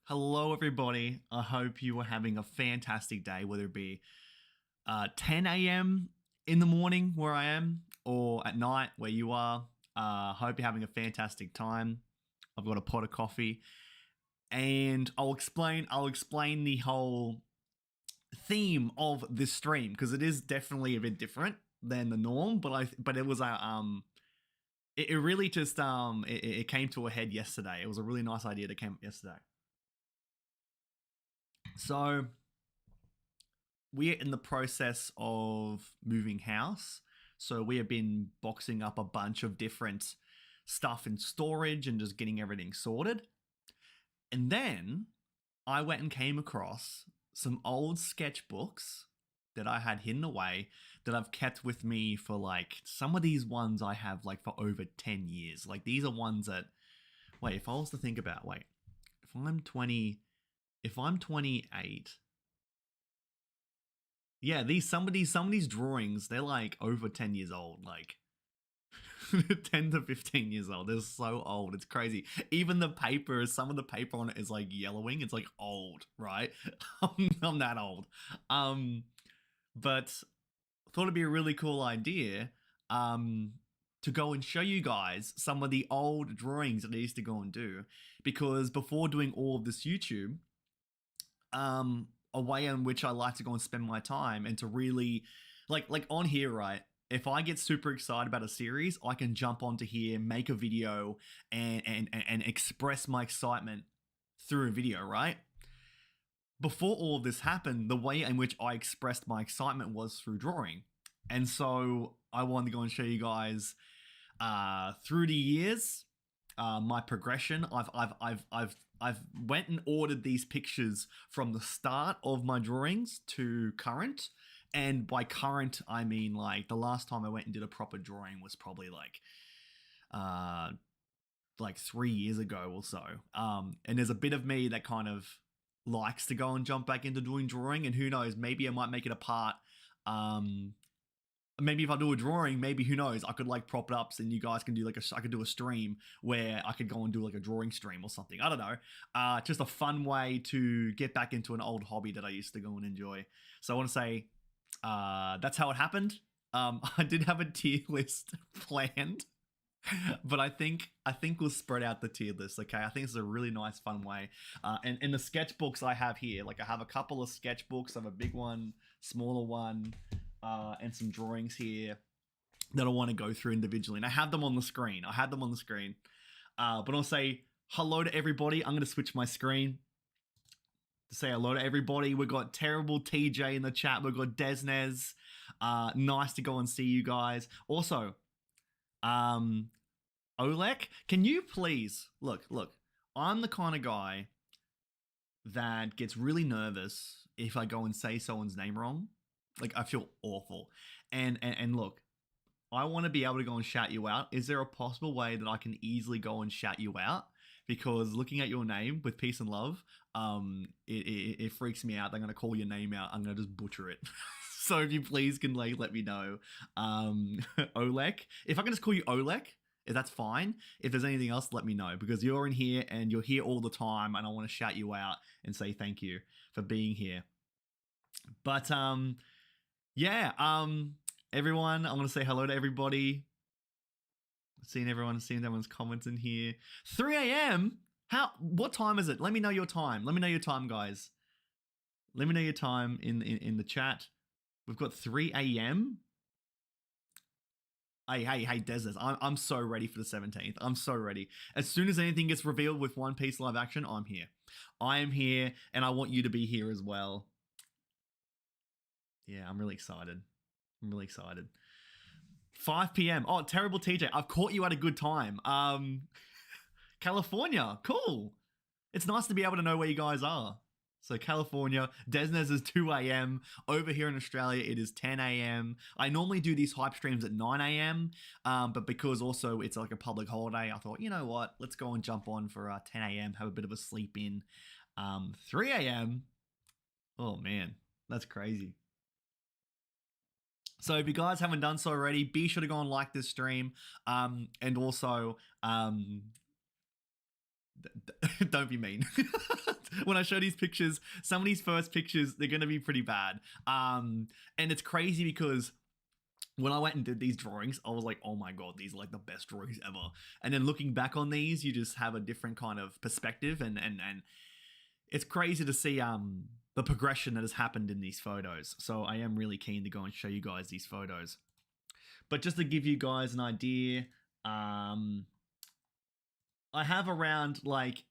Hello, everybody. I hope you are having a fantastic day, whether it be 10 a.m. in the morning where I am or at night where you are. Hope you're having a fantastic time. I've got a pot of coffee, and I'll explain the whole theme of this stream because it is definitely a bit different than the norm. But it was it really just it came to a head yesterday. It was a really nice idea that came up yesterday. So we're in the process of moving house. So we have been boxing up a bunch of different stuff in storage and just getting everything sorted. And then I went and came across some old sketchbooks that I had hidden away that I've kept with me for like some of these ones I have like for over 10 years. Like these are ones that, wait, if I was to think about, if I'm 28, yeah, some of these drawings, they're like over 10 years old, like 10 to 15 years old. They're so old. It's crazy. Even the paper, some of the paper on it is like yellowing. It's like old, right? I'm that old. But thought it'd be a really cool idea to go and show you guys some of the old drawings that I used to go and do, because before doing all of this YouTube, a way in which I like to go and spend my time and to really like on here, right? If I get super excited about a series, I can jump onto here, make a video, and express my excitement through a video, right? Before all of this happened, the way in which I expressed my excitement was through drawing. And so I wanted to go and show you guys through the years my progression. I've went and ordered these pictures from the start of my drawings to current. And by current, I mean like the last time I went and did a proper drawing was probably like 3 years ago or so. And there's a bit of me that kind of likes to go and jump back into doing drawing, and who knows, maybe I might make it a part. Maybe if I do a drawing, maybe, who knows, I could like prop it up and you guys can do I could do a stream where I could go and do like a drawing stream or something. I don't know. Just a fun way to get back into an old hobby that I used to go and enjoy. So I want to say that's how it happened. I did have a tier list planned, but I think we'll spread out the tier list. Okay, I think it's a really nice, fun way. And in the sketchbooks I have here, like I have a couple of sketchbooks. I have a big one, smaller one, and some drawings here that I want to go through individually. And I have them on the screen. But I'll say hello to everybody. I'm going to switch my screen to say hello to everybody. We've got Terrible TJ in the chat. We've got Desnez. Nice to go and see you guys. Also, Olek, can you please look? I'm the kind of guy that gets really nervous if I go and say someone's name wrong. Like, I feel awful. And look, I want to be able to go and shout you out. Is there a possible way that I can easily go and shout you out? Because looking at your name with peace and love, it freaks me out. I'm going to call your name out. I'm going to just butcher it. So if you please can like let me know. Olek. If I can just call you Olek, if that's fine. If there's anything else, let me know, because you're in here and you're here all the time, and I want to shout you out and say thank you for being here. But yeah, everyone, I'm gonna say hello to everybody. Seeing everyone's comments in here. 3 a.m. What time is it? Let me know your time. Let me know your time, guys. Let me know your time in the chat. We've got 3 a.m. Hey, Desnes, I'm so ready for the 17th. I'm so ready. As soon as anything gets revealed with One Piece live action, I'm here. I am here, and I want you to be here as well. Yeah, I'm really excited. 5 p.m. Oh, Terrible TJ, I've caught you at a good time. California, cool. It's nice to be able to know where you guys are. So California, Desnes is 2 a.m. Over here in Australia, it is 10 a.m. I normally do these hype streams at 9 a.m. But because also it's like a public holiday, I thought, you know what? Let's go and jump on for 10 a.m., have a bit of a sleep in. 3 a.m. Oh, man, that's crazy. So if you guys haven't done so already, be sure to go and like this stream. And also, Don't be mean. When I show these pictures, some of these first pictures, they're gonna be pretty bad. And it's crazy because when I went and did these drawings, I was like, oh my god, these are like the best drawings ever. And then looking back on these, you just have a different kind of perspective, and it's crazy to see the progression that has happened in these photos. So I am really keen to go and show you guys these photos. But just to give you guys an idea, I have around like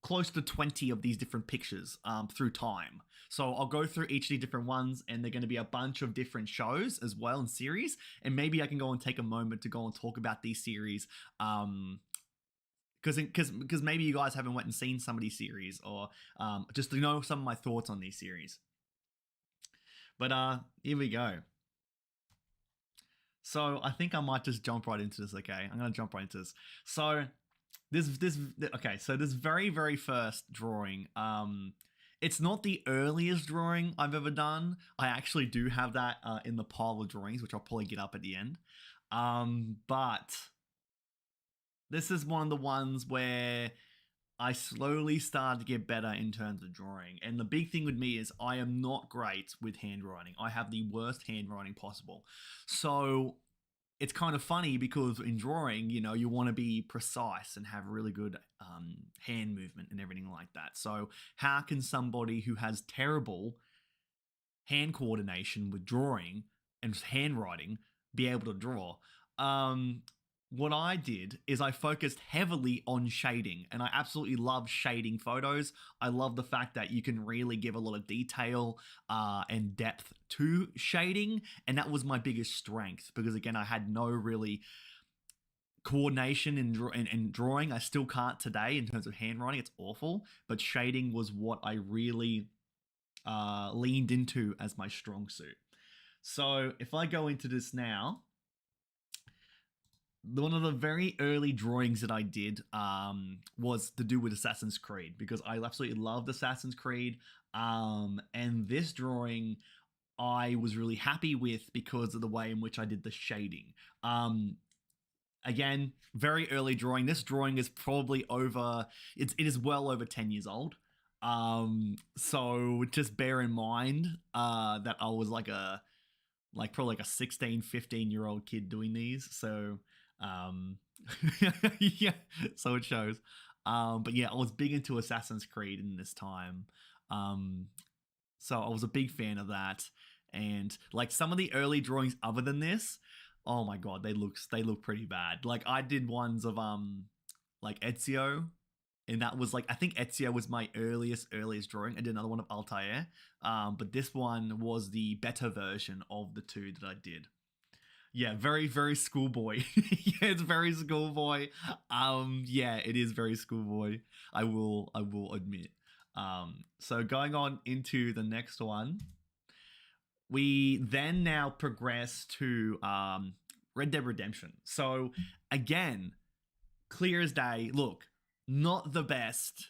close to 20 of these different pictures through time. So I'll go through each of the different ones, and they're going to be a bunch of different shows as well and series. And maybe I can go and take a moment to go and talk about these series. Because maybe you guys haven't went and seen some of these series, or just to know some of my thoughts on these series. But here we go. So I think I might just jump right into this. Okay, I'm gonna jump right into this. So this very, very first drawing, it's not the earliest drawing I've ever done. I actually do have that in the pile of drawings, which I'll probably get up at the end. But this is one of the ones where I slowly started to get better in terms of drawing. And the big thing with me is I am not great with handwriting. I have the worst handwriting possible. So it's kind of funny because in drawing, you know, you want to be precise and have really good hand movement and everything like that. So how can somebody who has terrible hand coordination with drawing and handwriting be able to draw? What I did is I focused heavily on shading, and I absolutely love shading photos. I love the fact that you can really give a lot of detail and depth to shading, and that was my biggest strength because, again, I had no really coordination in drawing. I still can't today in terms of handwriting. It's awful, but shading was what I really leaned into as my strong suit. So if I go into this now, one of the very early drawings that I did was to do with Assassin's Creed, because I absolutely loved Assassin's Creed. And this drawing I was really happy with because of the way in which I did the shading. Again, very early drawing. This drawing is probably it is well over 10 years old. So just bear in mind that I was probably like a 16, 15-year-old kid doing these. So yeah, so it shows. But yeah, I was big into Assassin's Creed in this time. So I was a big fan of that. And like some of the early drawings other than this, oh my god, they look pretty bad. Like I did ones of like Ezio, and that was like, I think Ezio was my earliest drawing. I did another one of Altair. But this one was the better version of the two that I did. Yeah, very, very schoolboy. Yeah, it's very schoolboy. Yeah, it is very schoolboy. I will admit. So going on into the next one, we then now progress to Red Dead Redemption. So again, clear as day. Look, not the best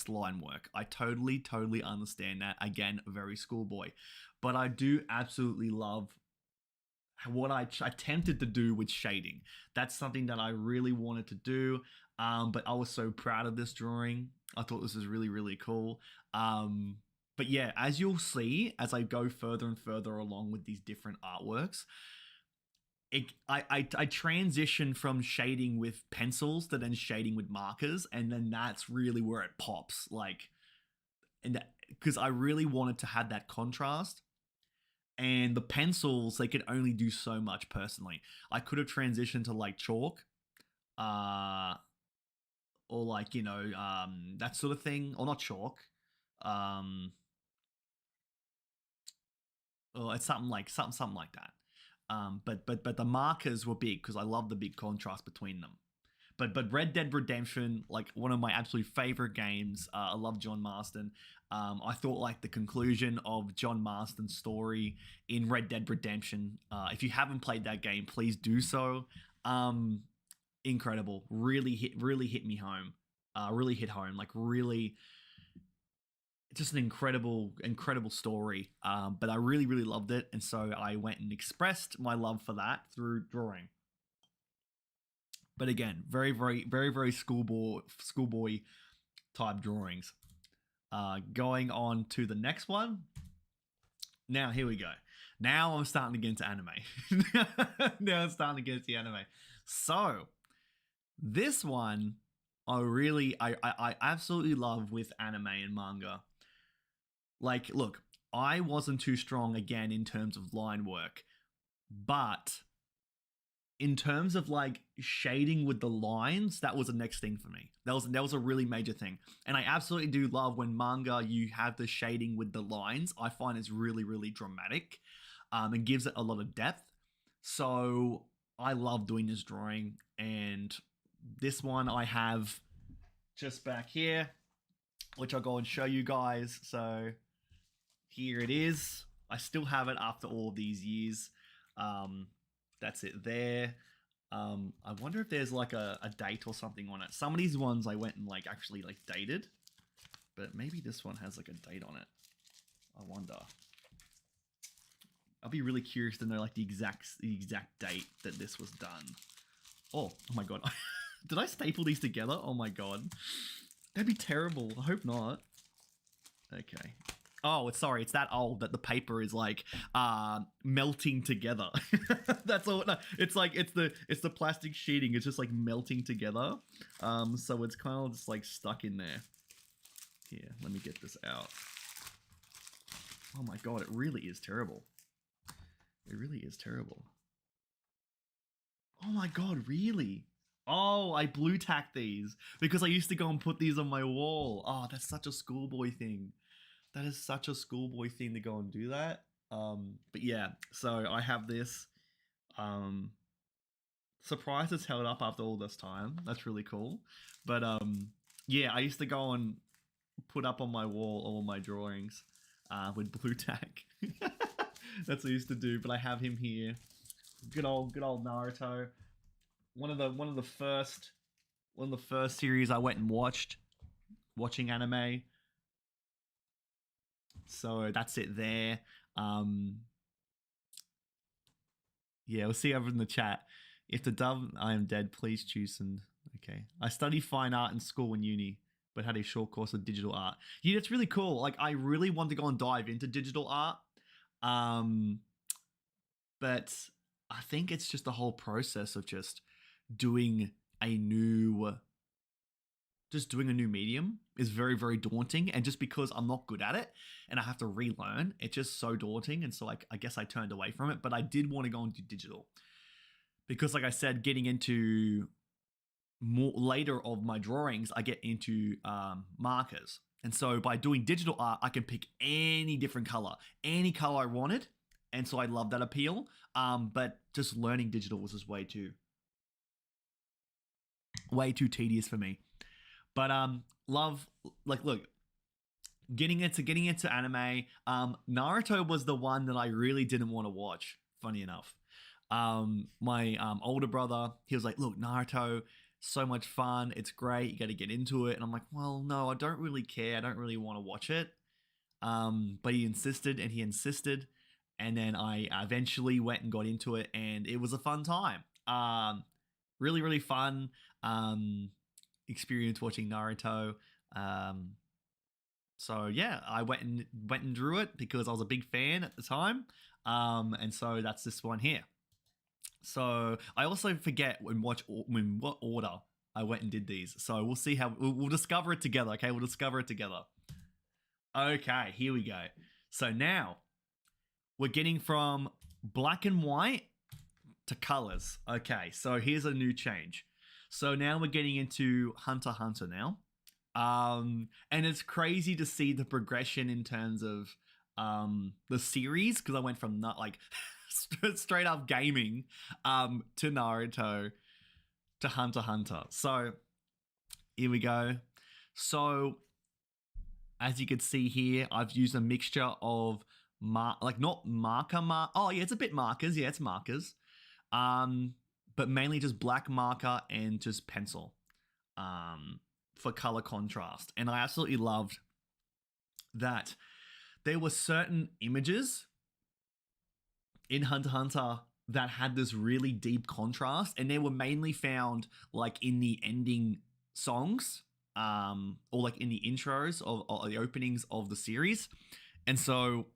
line work. I totally understand that. Again, very schoolboy, but I do absolutely love what I attempted to do with shading. That's something that I really wanted to do, but I was so proud of this drawing. I thought this was really, really cool. But yeah, as you'll see, as I go further and further along with these different artworks, I transition from shading with pencils to then shading with markers, and then that's really where it pops. Like, and because I really wanted to have that contrast. And the pencils, they could only do so much personally. I could have transitioned to like chalk, or like, you know, that sort of thing, or not chalk. Or it's something like that. But the markers were big because I love the big contrast between them. But Red Dead Redemption, like one of my absolute favorite games. I love John Marston. I thought like the conclusion of John Marston's story in Red Dead Redemption. If you haven't played that game, please do so. Incredible. Really hit me home. Really hit home. Like really, just an incredible story. But I really loved it, and so I went and expressed my love for that through drawing. But again, very schoolboy type drawings. Going on to the next one. Now, here we go. Now I'm starting to get into anime. Now I'm starting to get into the anime. So, this one, I absolutely love with anime and manga. Like, look, I wasn't too strong again in terms of line work, but in terms of like shading with the lines, that was the next thing for me. That was a really major thing. And I absolutely do love when manga you have the shading with the lines. I find it's really dramatic. And gives it a lot of depth. So I love doing this drawing, and this one I have just back here, which I'll go and show you guys. So here it is. I still have it after all of these years. That's it there. I wonder if there's like a date or something on it. Some of these ones I went and like actually like dated, but maybe this one has like a date on it. I wonder. I'll be really curious to know like the exact date that this was done. Oh my god. Did I staple these together? Oh my god. That'd be terrible. I hope not. Okay. Oh, sorry, it's that old that the paper is like melting together. That's all. No, it's like it's the plastic sheeting. It's just like melting together. So it's kind of just like stuck in there. Here, let me get this out. Oh my god, it really is terrible. It really is terrible. Oh my god, really? Oh, I blue tacked these because I used to go and put these on my wall. Oh, that's such a schoolboy thing. That is such a schoolboy thing to go and do that. But yeah, so I have this. Surprised it's held up after all this time. That's really cool. But yeah, I used to go and put up on my wall all my drawings with blue tack. That's what I used to do. But I have him here. Good old Naruto. One of the first series I went and watching anime. So that's it there. Yeah, we'll see over in the chat. If the dove I am dead, please choose some. Okay. I studied fine art in school and uni, but had a short course of digital art. Yeah, it's really cool. Like I really want to go and dive into digital art. But I think it's just the whole process of just doing a new medium is very daunting, and just because I'm not good at it and I have to relearn, it's just so daunting. And so like I guess I turned away from it, but I did want to go and do digital because like I said, getting into more later of my drawings, I get into markers. And so by doing digital art, I can pick any different color, any color I wanted. And so I love that appeal. But just learning digital was just way too tedious for me. But love, like, look, getting into anime. Naruto was the one that I really didn't want to watch. Funny enough, my older brother, he was like, "Look, Naruto, so much fun. It's great. You got to get into it." And I'm like, "Well, no, I don't really care. I don't really want to watch it." But he insisted, and then I eventually went and got into it, and it was a fun time. Really fun. Experience watching Naruto. So yeah, I went and drew it because I was a big fan at the time. And so that's this one here. So I also forget what order I went and did these. So we'll see how we'll discover it together. Okay, we'll discover it together. Okay, here we go. So now we're getting from black and white to colors. Okay, so here's a new change. So now we're getting into Hunter x Hunter now. And it's crazy to see the progression in terms of the series, because I went from not like straight up gaming to Naruto to Hunter x Hunter. So here we go. So as you can see here, I've used a mixture of not marker. Oh yeah, it's a bit markers. Yeah, it's markers. But mainly just black marker and just pencil for color contrast. And I absolutely loved that there were certain images in Hunter x Hunter that had this really deep contrast, and they were mainly found like in the ending songs, or like in the intros of the openings of the series. And so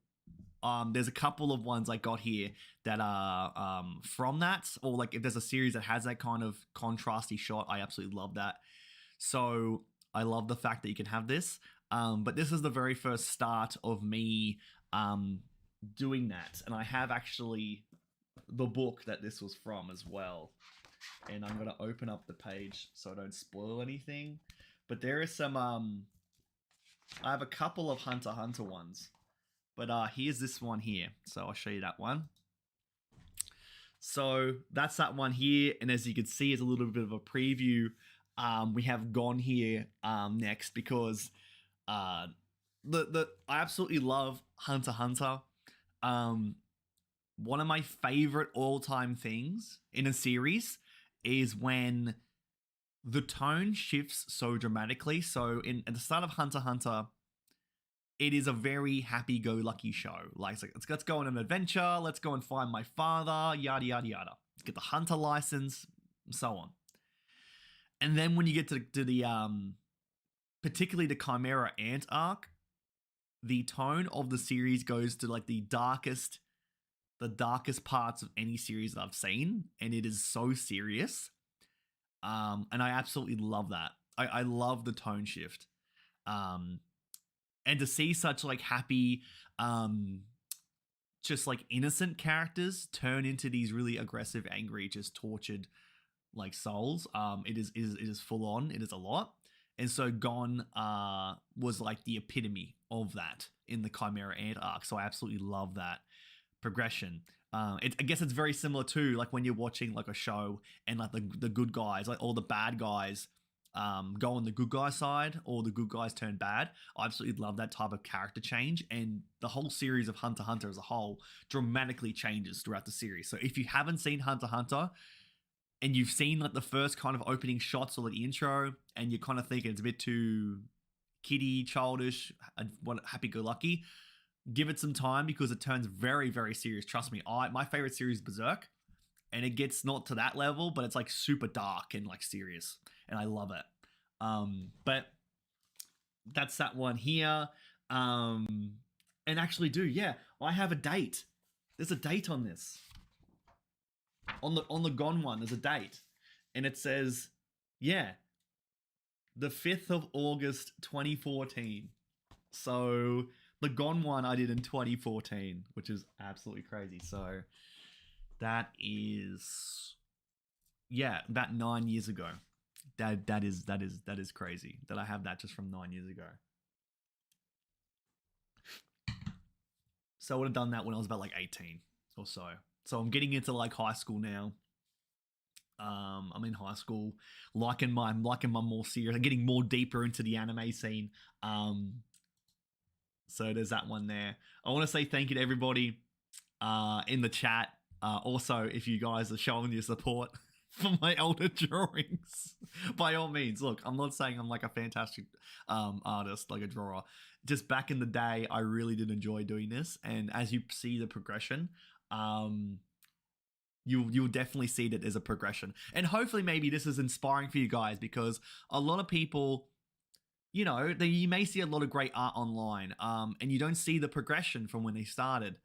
there's a couple of ones I got here that are from that, or like if there's a series that has that kind of contrasty shot, I absolutely love that. So I love the fact that you can have this. But this is the very first start of me doing that, and I have actually the book that this was from as well. And I'm gonna open up the page so I don't spoil anything. But there is some I have a couple of Hunter x Hunter ones. But here's this one here. So I'll show you that one. So that's that one here. And as you can see, it's a little bit of a preview. We have Gon here next because I absolutely love Hunter x Hunter. One of my favorite all-time things in a series is when the tone shifts so dramatically. So at the start of Hunter x Hunter, it is a very happy-go-lucky show. Like, let's go on an adventure. Let's go and find my father. Yada yada yada. Let's get the hunter license, and so on. And then when you get to the particularly the Chimera Ant arc, the tone of the series goes to like the darkest parts of any series that I've seen, and it is so serious. And I absolutely love that. I love the tone shift. And to see such like happy, just like innocent characters turn into these really aggressive, angry, just tortured like souls. It is full on. It is a lot. And so Gon was like the epitome of that in the Chimera Ant arc. So I absolutely love that progression. I guess it's very similar to like when you're watching like a show and like the good guys, like all the bad guys go on the good guy side, or the good guys turn bad. I absolutely love that type of character change, and the whole series of Hunter x Hunter as a whole dramatically changes throughout the series. So if you haven't seen Hunter x Hunter and you've seen like the first kind of opening shots or like the intro, and you're kind of thinking it's a bit too kiddie, childish, happy-go-lucky, give it some time because it turns very, very serious. Trust me, my favorite series is Berserk, and it gets not to that level, but it's like super dark and like serious, and I love it. But that's that one here. And actually, I have a date. There's a date on this. On the Gon one, there's a date, and it says, the 5th of August 2014. So the Gon one I did in 2014, which is absolutely crazy. So that is about 9 years ago. That is crazy that I have that just from 9 years ago. So I would have done that when I was about like 18 or so. So I'm getting into like high school now. I'm in high school, liking my more serious. I'm getting more deeper into the anime scene. So there's that one there. I want to say thank you to everybody in the chat. Also, if you guys are showing your support for my older drawings, by all means, look, I'm not saying I'm like a fantastic artist, like a drawer. Just back in the day, I really did enjoy doing this. And as you see the progression, you'll definitely see that there's a progression. And hopefully maybe this is inspiring for you guys, because a lot of people, you know, you may see a lot of great art online, and you don't see the progression from when they started.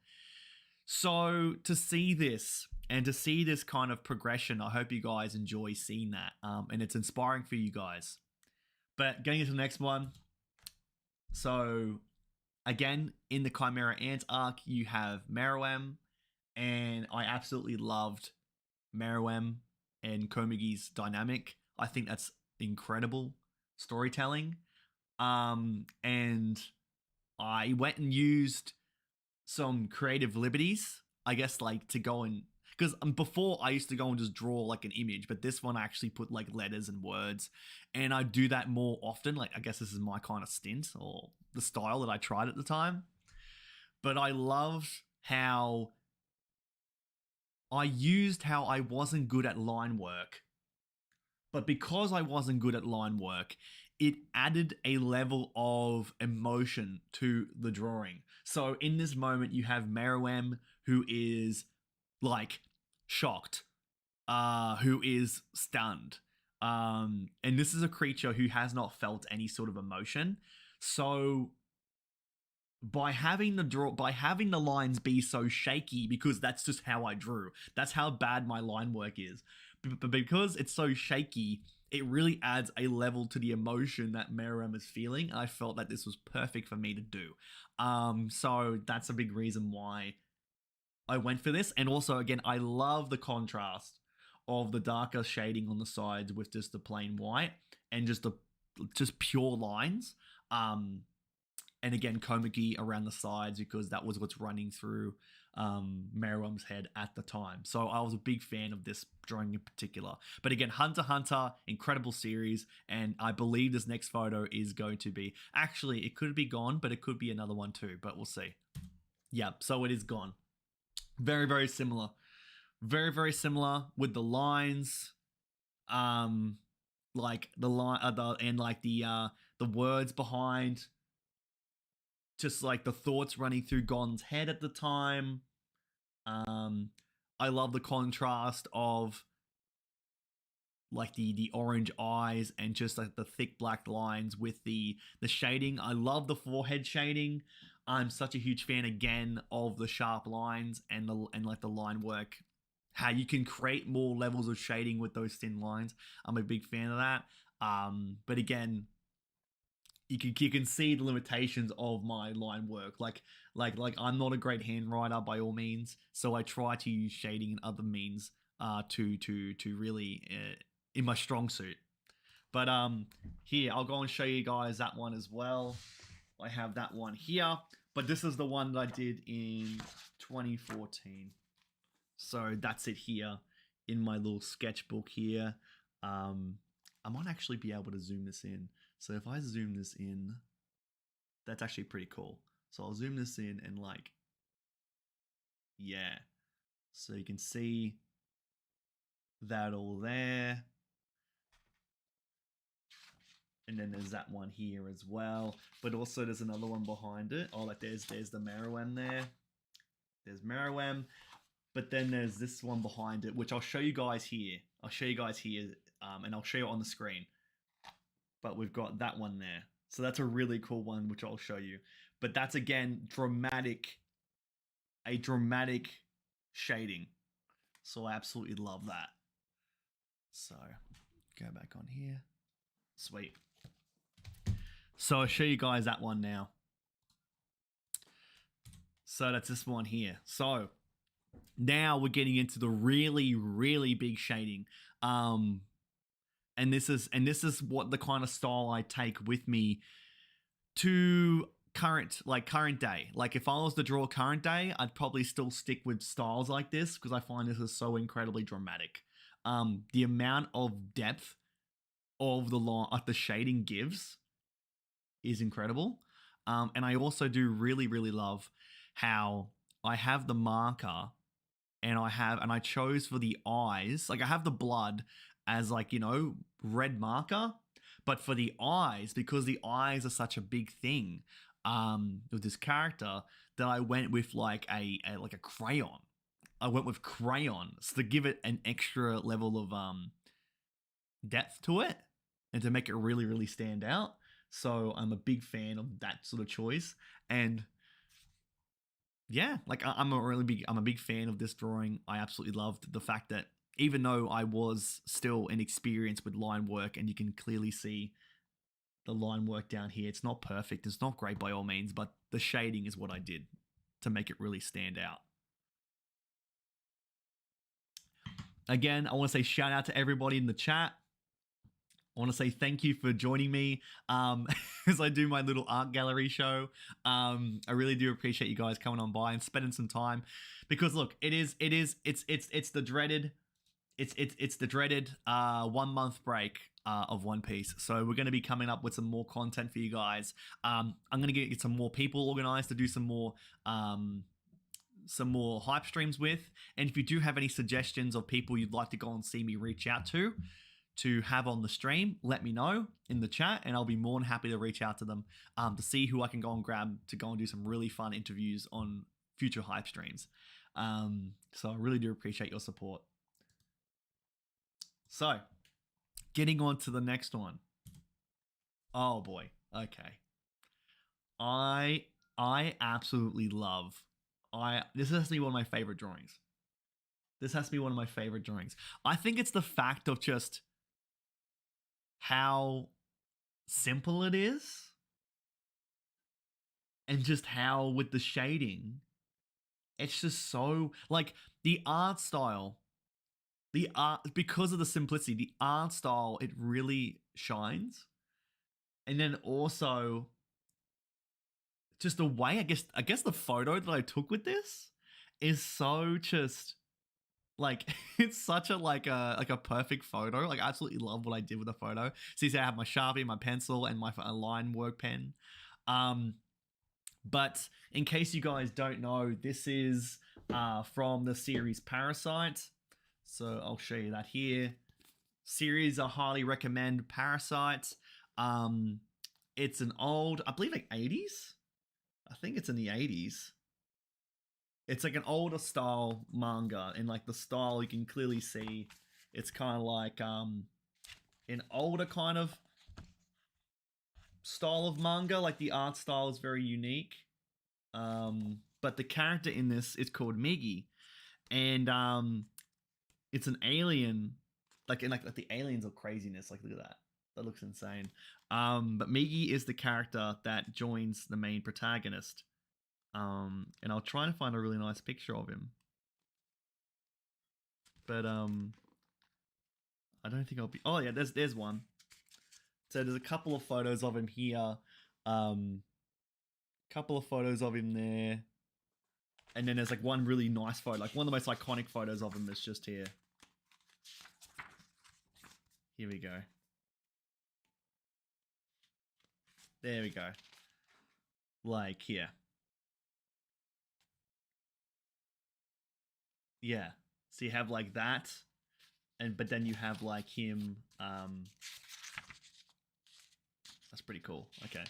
So to see this and to see this kind of progression, I hope you guys enjoy seeing that, and it's inspiring for you guys. But getting into the next one. So again, in the Chimera Ant arc, you have Meruem, and I absolutely loved Meruem and Komugi's dynamic. I think that's incredible storytelling. And I went and used some creative liberties, I guess, like to go and, because before I used to go and just draw like an image, but this one I actually put like letters and words, and I do that more often. Like, I guess this is my kind of stint or the style that I tried at the time. But I loved how I used how I wasn't good at line work, but because I wasn't good at line work, it added a level of emotion to the drawing. So in this moment, you have Meruem, who is like shocked, who is stunned. And this is a creature who has not felt any sort of emotion. So by having the lines be so shaky, because that's just how I drew. That's how bad my line work is. But because it's so shaky, it really adds a level to the emotion that Meruem is feeling. And I felt that this was perfect for me to do. So that's a big reason why I went for this. And also, again, I love the contrast of the darker shading on the sides with just the plain white and just pure lines. And again, Komaki around the sides, because that was what's running through Meruem's head at the time. So I was a big fan of this drawing in particular. But again, Hunter x Hunter, incredible series, and I believe this next photo is going to be, actually, it could be gone, but it could be another one too, but we'll see. Yeah, so it is gone. Very, very similar. Very, very similar with the lines. Like the line, and like the words behind, just like the thoughts running through Gon's head at the time. I love the contrast of like the orange eyes and just like the thick black lines with the shading. I love the forehead shading. I'm such a huge fan again of the sharp lines and like the line work. How you can create more levels of shading with those thin lines. I'm a big fan of that. But again, you can see the limitations of my line work. Like I'm not a great hand writer by all means, so I try to use shading and other means to really in my strong suit. But here I'll go and show you guys that one as well. I have that one here, but this is the one that I did in 2014. So that's it here in my little sketchbook here. I might actually be able to zoom this in. So if I zoom this in, that's actually pretty cool. So I'll zoom this in and like, yeah. So you can see that all there. And then there's that one here as well. But also there's another one behind it. Oh, like there's the Meruem there. There's Meruem. But then there's this one behind it, which I'll show you guys here. I'll show you guys here, and I'll show you on the screen. But we've got that one there. So that's a really cool one, which I'll show you. But that's, again, a dramatic shading. So I absolutely love that. So go back on here. Sweet. So I'll show you guys that one now. So that's this one here. So now we're getting into the really, really big shading. And this is what the kind of style I take with me to current day. Like if I was to draw current day, I'd probably still stick with styles like this because I find this is so incredibly dramatic. The amount of depth of the shading gives is incredible. And I also do really, really love how I have the marker and I chose for the eyes, like I have the blood as like, you know, red marker, but for the eyes, because the eyes are such a big thing with this character, that I went with like a crayon. I went with crayons to give it an extra level of depth to it and to make it really, really stand out. So I'm a big fan of that sort of choice. And yeah, like I'm a big fan of this drawing. I absolutely loved the fact that even though I was still inexperienced with line work, and you can clearly see the line work down here, it's not perfect, it's not great by all means, but the shading is what I did to make it really stand out. Again, I want to say shout out to everybody in the chat. I want to say thank you for joining me as I do my little art gallery show. I really do appreciate you guys coming on by and spending some time, because look, it's the dreaded 1 month break of One Piece. So we're going to be coming up with some more content for you guys. I'm going to get some more people organized to do some more hype streams with. And if you do have any suggestions of people you'd like to go and see me reach out to have on the stream, let me know in the chat, and I'll be more than happy to reach out to them to see who I can go and grab to go and do some really fun interviews on future hype streams. So I really do appreciate your support. So, getting on to the next one. Oh boy. Okay. I absolutely love. This has to be one of my favorite drawings. This has to be one of my favorite drawings. I think it's the fact of just how simple it is, and just how with the shading, it's just so like the art style. The art, because of the simplicity, the art style, it really shines. And then also just the way, I guess the photo that I took with this is so just like it's such a like a perfect photo. Like I absolutely love what I did with the photo. See, I have my Sharpie, my pencil, and my line work pen. But in case you guys don't know, this is from the series Parasite. So I'll show you that here. Series I highly recommend, Parasite. It's an old, I believe like 80s. I think it's in the 80s. It's like an older style manga, and like the style you can clearly see it's kind of like an older kind of style of manga. Like the art style is very unique. But the character in this is called Migi, and it's an alien. Like the aliens of craziness. Like look at that. That looks insane. But Migi is the character that joins the main protagonist. And I'll try and find a really nice picture of him. But I don't think I'll be. Oh yeah, there's one. So there's a couple of photos of him here. Couple of photos of him there. And then there's like one really nice photo, like one of the most iconic photos of him that's just here. Here we go. There we go. Like here. Yeah. So you have like that, but then you have like him. That's pretty cool. Okay.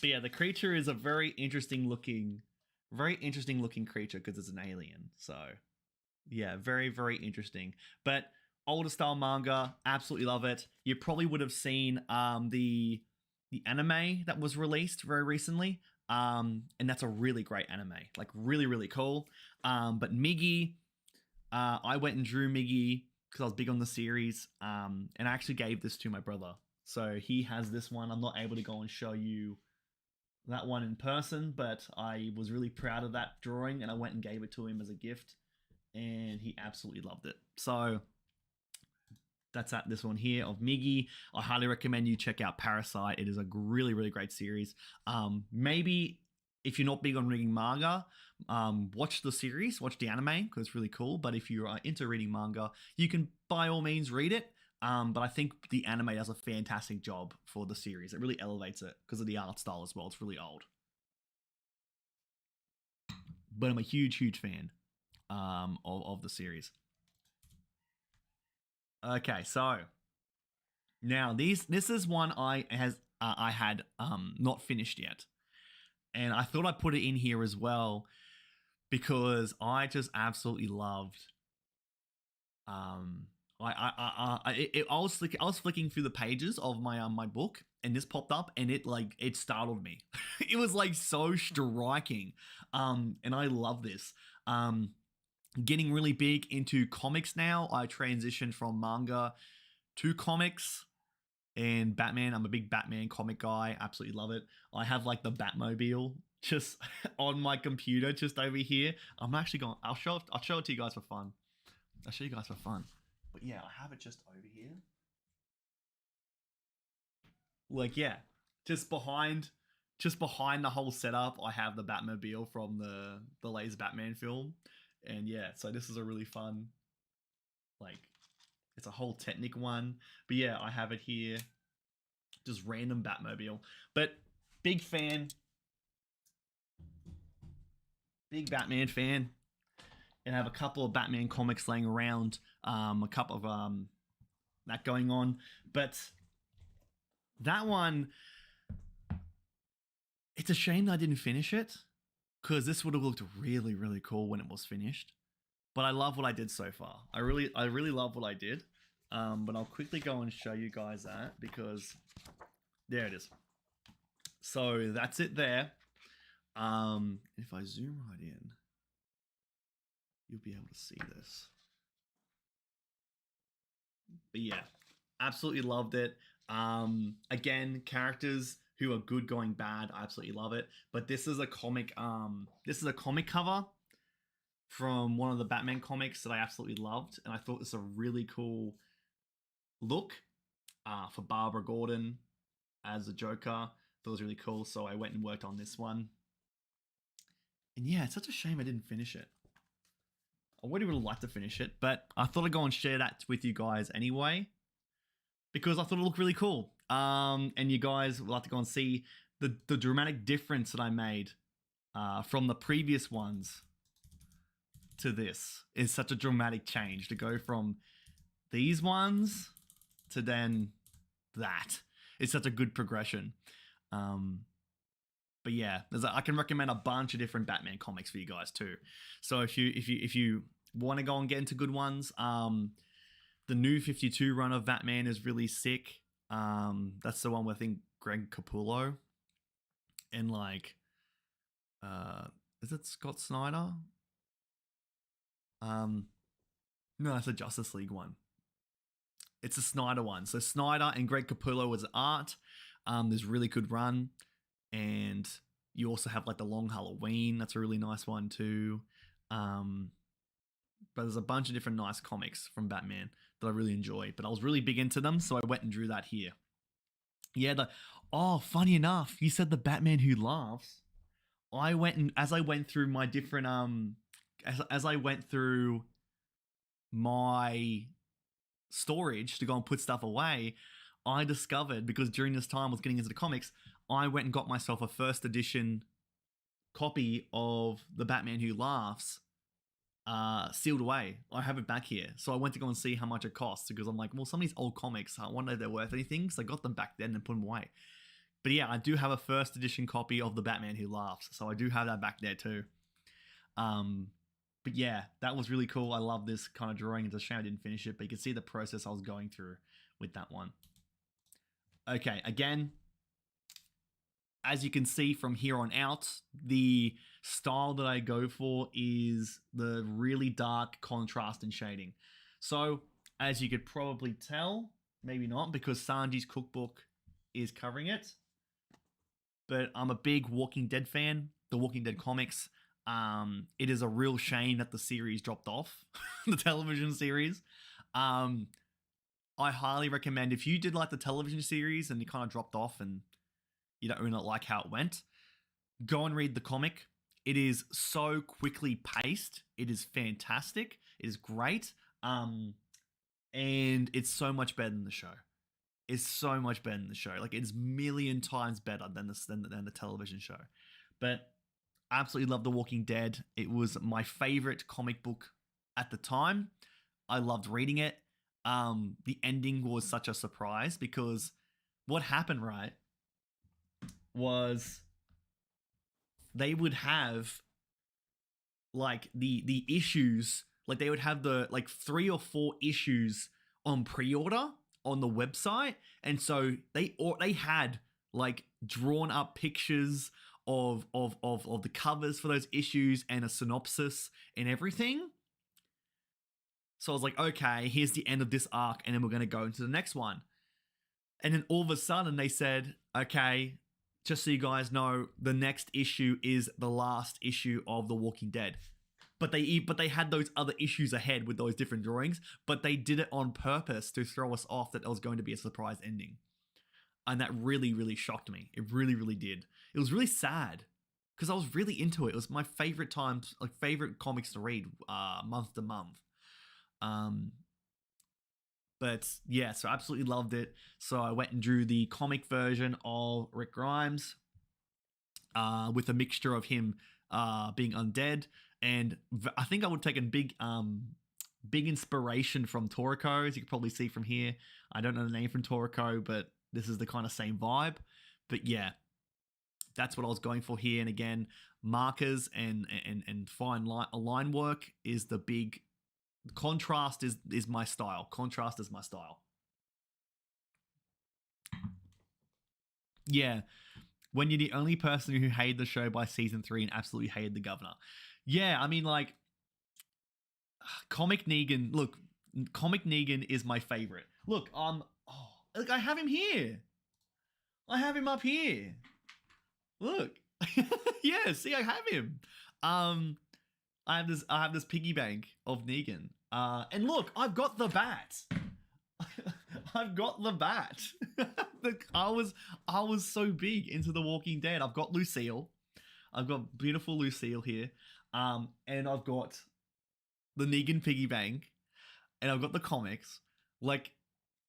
But yeah, the creature is a very interesting looking creature because it's an alien. So yeah, very, very interesting. But older style manga, absolutely love it. You probably would have seen the anime that was released very recently. And that's a really great anime. Like really, really cool. But Migi, I went and drew Migi because I was big on the series. And I actually gave this to my brother. So he has this one. I'm not able to go and show you that one in person, but I was really proud of that drawing and I went and gave it to him as a gift, and he absolutely loved it. So that's this one here of Migi. I highly recommend you check out Parasite. It is a really, really great series. Maybe if you're not big on reading manga, watch the series, watch the anime because it's really cool. But if you are into reading manga, you can by all means read it. But I think the anime does a fantastic job for the series. It really elevates it because of the art style as well. It's really old. But I'm a huge, huge fan of the series. Okay, so now this is one I had not finished yet, and I thought I'd put it in here as well because I just absolutely loved. I was flicking through the pages of my book, and this popped up, and it startled me. It was like so striking, and I love this. Getting really big into comics now. I transitioned from manga to comics and Batman. I'm a big Batman comic guy. Absolutely love it. I have like the Batmobile just on my computer just over here. I'm actually going. I'll show it to you guys for fun. I'll show you guys for fun. But yeah, I have it just over here. Like yeah, just behind the whole setup, I have the Batmobile from the latest Batman film. And yeah, so this is a really fun, like, it's a whole Technic one. But yeah, I have it here. Just random Batmobile. But big fan. Big Batman fan. And I have a couple of Batman comics laying around. A couple of that going on. But that one, it's a shame that I didn't finish it. because this would have looked really, really cool when it was finished. But I love what I did so far. I really love what I did. But I'll quickly go and show you guys that because there it is. So that's it there. If I zoom right in, you'll be able to see this. But yeah, absolutely loved it. Again, characters who are good going bad, I absolutely love it. But this is a comic. This is a comic cover from one of the Batman comics that I absolutely loved, and I thought this was a really cool look for Barbara Gordon as the Joker. I thought it was really cool, so I went and worked on this one. And yeah, it's such a shame I didn't finish it. I would have really liked to finish it, but I thought I'd go and share that with you guys anyway, because I thought it looked really cool. And you guys will have to go and see the dramatic difference that I made from the previous ones to this. Is such a dramatic change to go from these ones to then that. It's such a good progression. But yeah, I can recommend a bunch of different Batman comics for you guys too. So if you want to go and get into good ones, the new 52 run of Batman is really sick. That's the one with, I think, Greg Capullo and like, is it Scott Snyder? No, it's a Justice League one. It's a Snyder one. So Snyder and Greg Capullo was art. There's really good run. And you also have like the Long Halloween. That's a really nice one too. But there's a bunch of different nice comics from Batman that I really enjoy. But I was really big into them, so I went and drew that here. Yeah, funny enough, you said the Batman Who Laughs. I went and as I went through my different as I went through my storage to go and put stuff away, I discovered, because during this time I was getting into the comics, I went and got myself a first edition copy of the Batman Who Laughs sealed away. I have it back here. So I went to go and see how much it costs, because I'm like, well, some of these old comics, I wonder if they're worth anything. So I got them back then and put them away. But yeah, I do have a first edition copy of the Batman Who Laughs. So I do have that back there too. But yeah, that was really cool. I love this kind of drawing. It's a shame I didn't finish it, but you can see the process I was going through with that one. Okay, again, as you can see from here on out, the style that I go for is the really dark contrast and shading. So, as you could probably tell, maybe not, because Sanji's cookbook is covering it, but I'm a big Walking Dead fan, the Walking Dead comics. It is a real shame that the series dropped off, the television series. I highly recommend, if you did like the television series and you kind of dropped off and you don't really like how it went, go and read the comic. It is so quickly paced. It is fantastic. It is great. And it's so much better than the show. It's so much better than the show. Like, it's a million times better than the television show. But absolutely love The Walking Dead. It was my favorite comic book at the time. I loved reading it. The ending was such a surprise, because what happened, right, was they would have like the issues, like they would have the like 3 or 4 issues on pre-order on the website, and so they had like drawn up pictures of the covers for those issues and a synopsis and everything. So I was like, okay, here's the end of this arc, and then we're going to go into the next one. And then all of a sudden they said, okay, just so you guys know, the next issue is the last issue of The Walking Dead. But they had those other issues ahead with those different drawings, but they did it on purpose to throw us off that it was going to be a surprise ending. And that really, really shocked me. It really, really did. It was really sad, because I was really into it. It was my favorite times, like favorite comics to read month to month. But yeah, so I absolutely loved it. So I went and drew the comic version of Rick Grimes with a mixture of him being undead. And I think I would take a big inspiration from Toriko, as you can probably see from here. I don't know the name from Toriko, but this is the kind of same vibe. But yeah, that's what I was going for here. And again, markers and fine line work is the big contrast is my style. Contrast is my style. Yeah. When you're the only person who hated the show by season 3 and absolutely hated the governor. Yeah, I mean, like, Comic Negan, look, Comic Negan is my favorite. Look, look, I have him here. I have him up here. Look. Yeah, see, I have him. I have this piggy bank of Negan. And look, I've got the bat. I've got the bat. I was so big into The Walking Dead. I've got Lucille. I've got beautiful Lucille here. And I've got the Negan piggy bank. And I've got the comics. Like,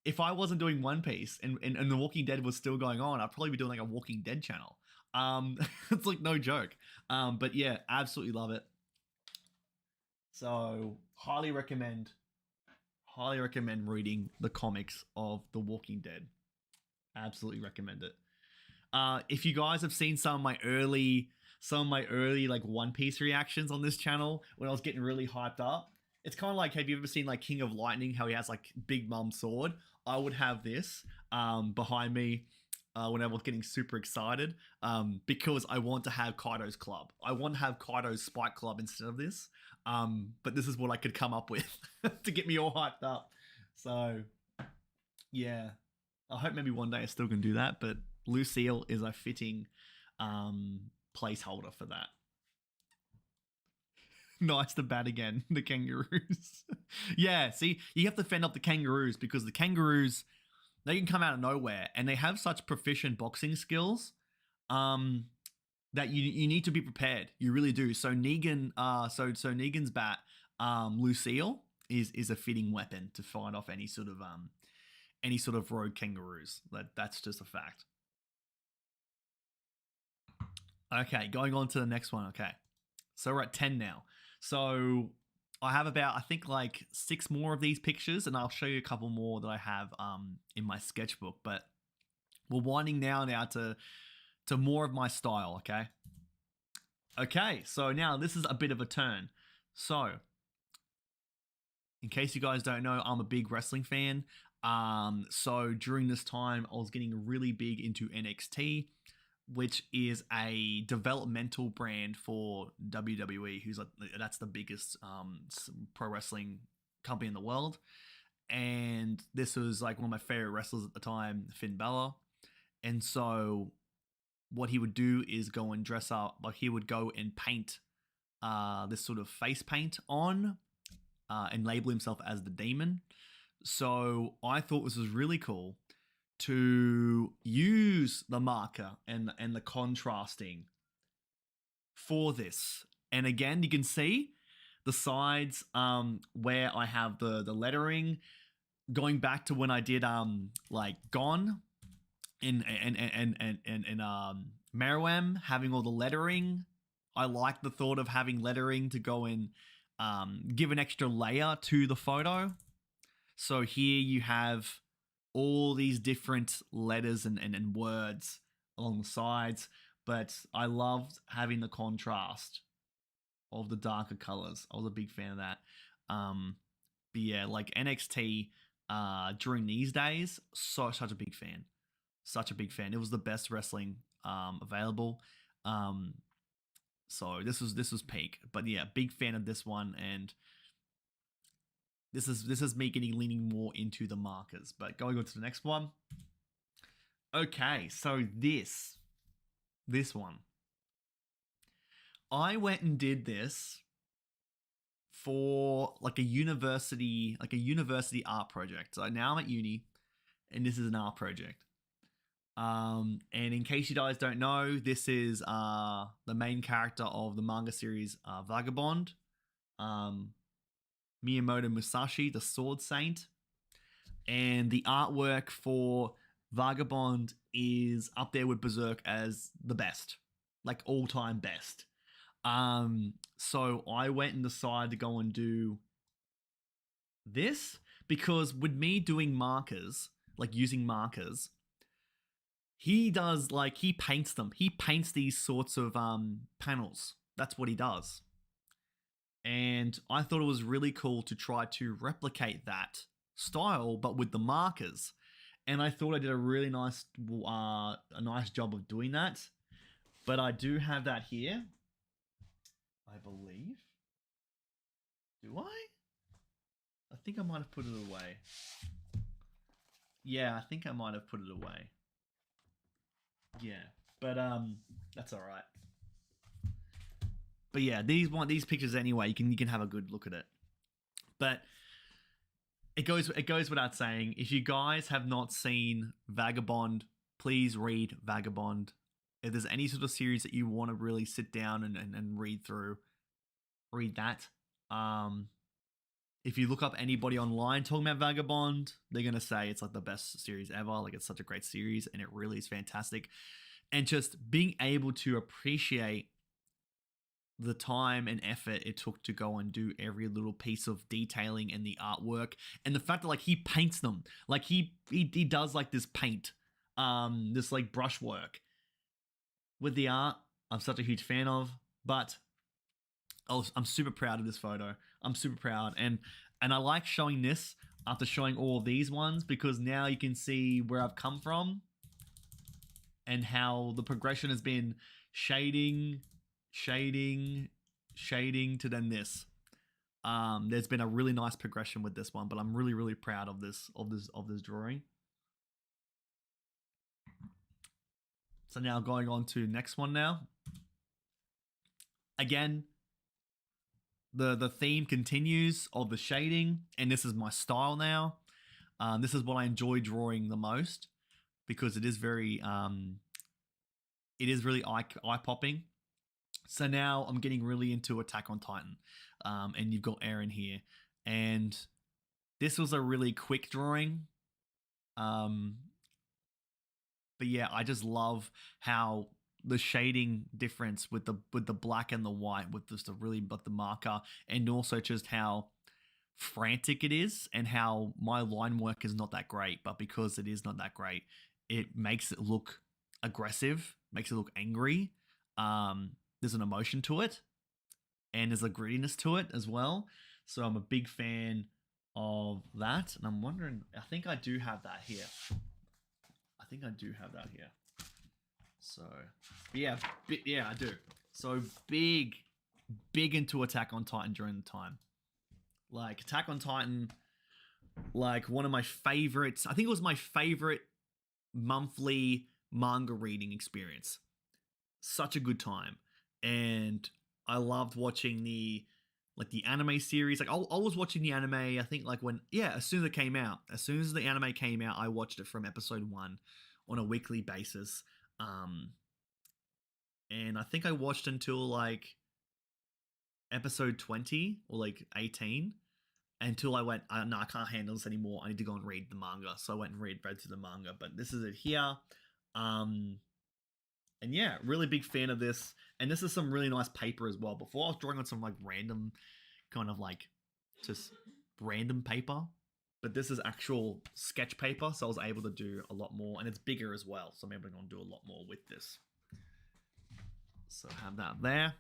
if I wasn't doing One Piece and The Walking Dead was still going on, I'd probably be doing like a Walking Dead channel. It's like no joke. But yeah, absolutely love it. So highly recommend reading the comics of The Walking Dead. Absolutely recommend it. If you guys have seen some of my early like One Piece reactions on this channel when I was getting really hyped up, it's kind of like, have you ever seen like King of Lightning, how he has like Big Mom's sword? I would have this behind me when I was getting super excited because I want to have Kaido's club. I want to have Kaido's Spike Club instead of this. But this is what I could come up with to get me all hyped up. So yeah, I hope maybe one day I still can do that, but Lucille is a fitting placeholder for that. Nice to bat again, the kangaroos. Yeah, see, you have to fend up the kangaroos because the kangaroos, they can come out of nowhere and they have such proficient boxing skills that you need to be prepared. You really do. So Negan, so Negan's bat, Lucille is a fitting weapon to fight off any sort of rogue kangaroos. That's just a fact. Okay, going on to the next one. Okay, so we're at 10 now. So I have about, I think, like 6 more of these pictures, and I'll show you a couple more that I have in my sketchbook. But we're winding now to more of my style. Okay, so now this is a bit of a turn. So in case you guys don't know, I'm a big wrestling fan. So during this time, I was getting really big into NXT, which is a developmental brand for WWE, that's the biggest pro wrestling company in the world. And this was like one of my favorite wrestlers at the time, Finn Balor. And so what he would do is go and dress up, like he would go and paint this sort of face paint on and label himself as the Demon. So I thought this was really cool to use the marker and the contrasting for this. And again, you can see the sides where I have the lettering going back to when I did like Gone in Meruem, having all the lettering. I like the thought of having lettering to go and give an extra layer to the photo. So here you have all these different letters and words along the sides, but I loved having the contrast of the darker colors. I was a big fan of that. But yeah, like NXT during these days, such a big fan. Such a big fan. It was the best wrestling available. So this was peak. But yeah, big fan of this one, and this is me leaning more into the markers. But going on to the next one. Okay, so this one. I went and did this for like a university art project. So now I'm at uni, and this is an art project. And in case you guys don't know, this is the main character of the manga series Vagabond. Miyamoto Musashi, the Sword Saint. And the artwork for Vagabond is up there with Berserk as the best, like all-time best. So I went and decided to go and do this because with me doing markers, like using markers, he does like he paints them. He paints these sorts of panels. That's what he does. And I thought it was really cool to try to replicate that style, but with the markers. And I thought I did a really nice job of doing that. But I do have that here, I believe. Do I? I think I might have put it away. Yeah, I think I might have put it away. Yeah, but that's all right. But yeah, these pictures anyway. You can have a good look at it. But it goes without saying. If you guys have not seen Vagabond, please read Vagabond. If there's any sort of series that you want to really sit down and read through, read that. If you look up anybody online talking about Vagabond, they're going to say it's like the best series ever. Like, it's such a great series, and it really is fantastic. And just being able to appreciate the time and effort it took to go and do every little piece of detailing and the artwork, and the fact that like he paints them, like he does like this paint, this like brushwork with the art. I'm such a huge fan of, but I'm super proud of this photo. I'm super proud, and I like showing this after showing all of these ones, because now you can see where I've come from and how the progression has been shading to then this. There's been a really nice progression with this one, but I'm really proud of this drawing. So now going on to next one now. Again, the theme continues of the shading, and this is my style now. This is what I enjoy drawing the most, because it is really eye-popping. So now I'm getting really into Attack on Titan, and you've got Eren here, and this was a really quick drawing. But yeah, I just love how the shading difference with the black and the white, with just the marker, and also just how frantic it is, and how my line work is not that great, but because it is not that great, it makes it look aggressive, makes it look angry. There's an emotion to it, and there's a grittiness to it as well. So I'm a big fan of that, and I'm wondering, I think I do have that here. So, yeah, I do. So big into Attack on Titan during the time. Like, Attack on Titan, like one of my favorites. I think it was my favorite monthly manga reading experience. Such a good time. And I loved watching the anime series. Like, I was watching the anime, I think, like as soon as it came out. As soon as the anime came out, I watched it from episode 1 on a weekly basis. And I think I watched until like episode 20 or like 18, until I went, no, I can't handle this anymore. I need to go and read the manga. So I went and read through the manga. But this is it here. And yeah, really big fan of this. And this is some really nice paper as well. Before, I was drawing on some like random kind of like just random paper, but this is actual sketch paper, so I was able to do a lot more, and it's bigger as well, so I'm able to do a lot more with this. So have that there.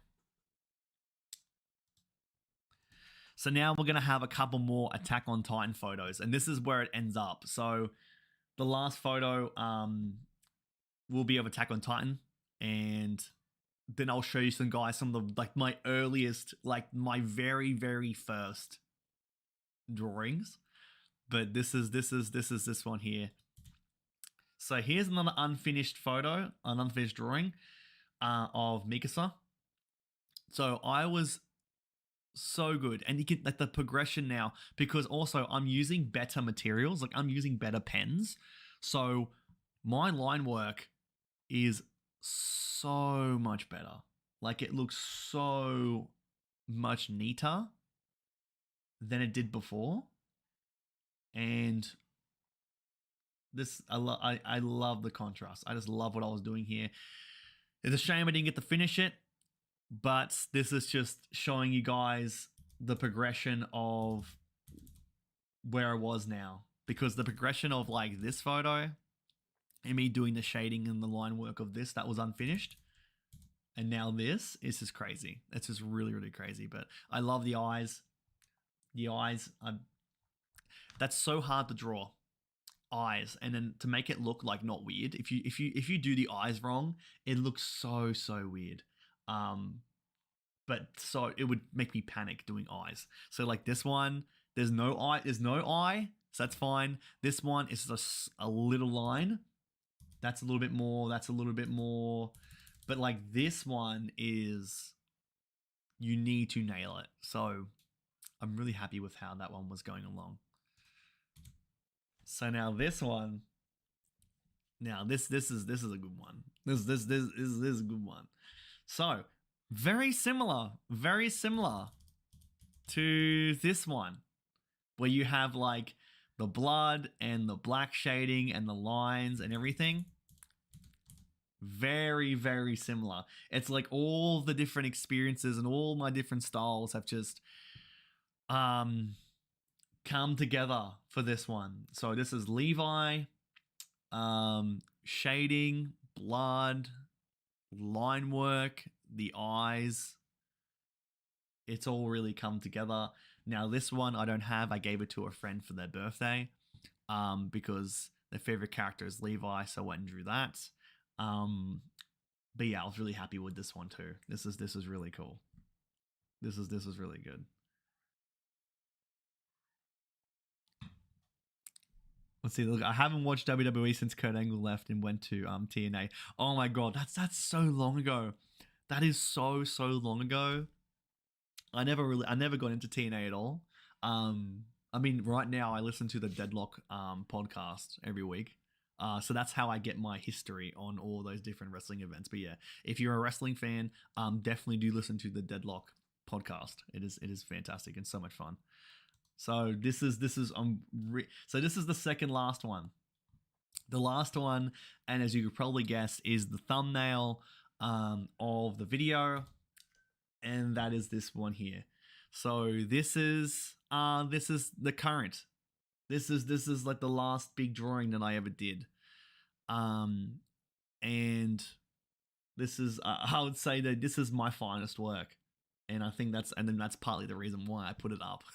So now we're going to have a couple more Attack on Titan photos, and this is where it ends up. So the last photo will be of Attack on Titan, and then I'll show you some of the like my earliest, like my very first drawings. But this is this one here. So here's another unfinished photo, an unfinished drawing of Mikasa. So I was so good, and you get like the progression now, because also I'm using better materials, like I'm using better pens, so my line work is so much better. Like, it looks so much neater than it did before. And this, I love the contrast. I just love what I was doing here. It's a shame I didn't get to finish it, but this is just showing you guys the progression of where I was now. Because the progression of like this photo and me doing the shading and the line work of this that was unfinished. And now this is just crazy. It's just really, really crazy. But I love the eyes. The eyes, that's so hard to draw. Eyes, and then to make it look like not weird. If you do the eyes wrong, it looks so weird. But so it would make me panic doing eyes. So like this one, there's no eye, so that's fine. This one is just a little line. That's a little bit more. That's a little bit more. But like this one is, you need to nail it. So I'm really happy with how that one was going along. So now this one, this is a good one. This is a good one. So very similar to this one, where you have like the blood and the black shading and the lines and everything. Very similar. It's like all the different experiences and all my different styles have just come together for this one. So this is Levi, shading, blood, line work, the eyes. It's all really come together. Now this one I don't have. I gave it to a friend for their birthday, because their favorite character is Levi, so I went and drew that. But yeah, I was really happy with this one too. This is really cool. This is really good. Let's see. Look, I haven't watched WWE since Kurt Angle left and went to TNA. Oh my god, that's so long ago. That is so long ago. I never got into TNA at all. I mean, right now I listen to the Deadlock podcast every week. So that's how I get my history on all those different wrestling events. But yeah, if you're a wrestling fan, definitely do listen to the Deadlock podcast. It is fantastic and so much fun. So this is so this is the second last one. The last one, and as you could probably guess, is the thumbnail of the video, and that is this one here. So this is the current. This is like the last big drawing that I ever did. And this is I would say that this is my finest work. And I think that's partly the reason why I put it up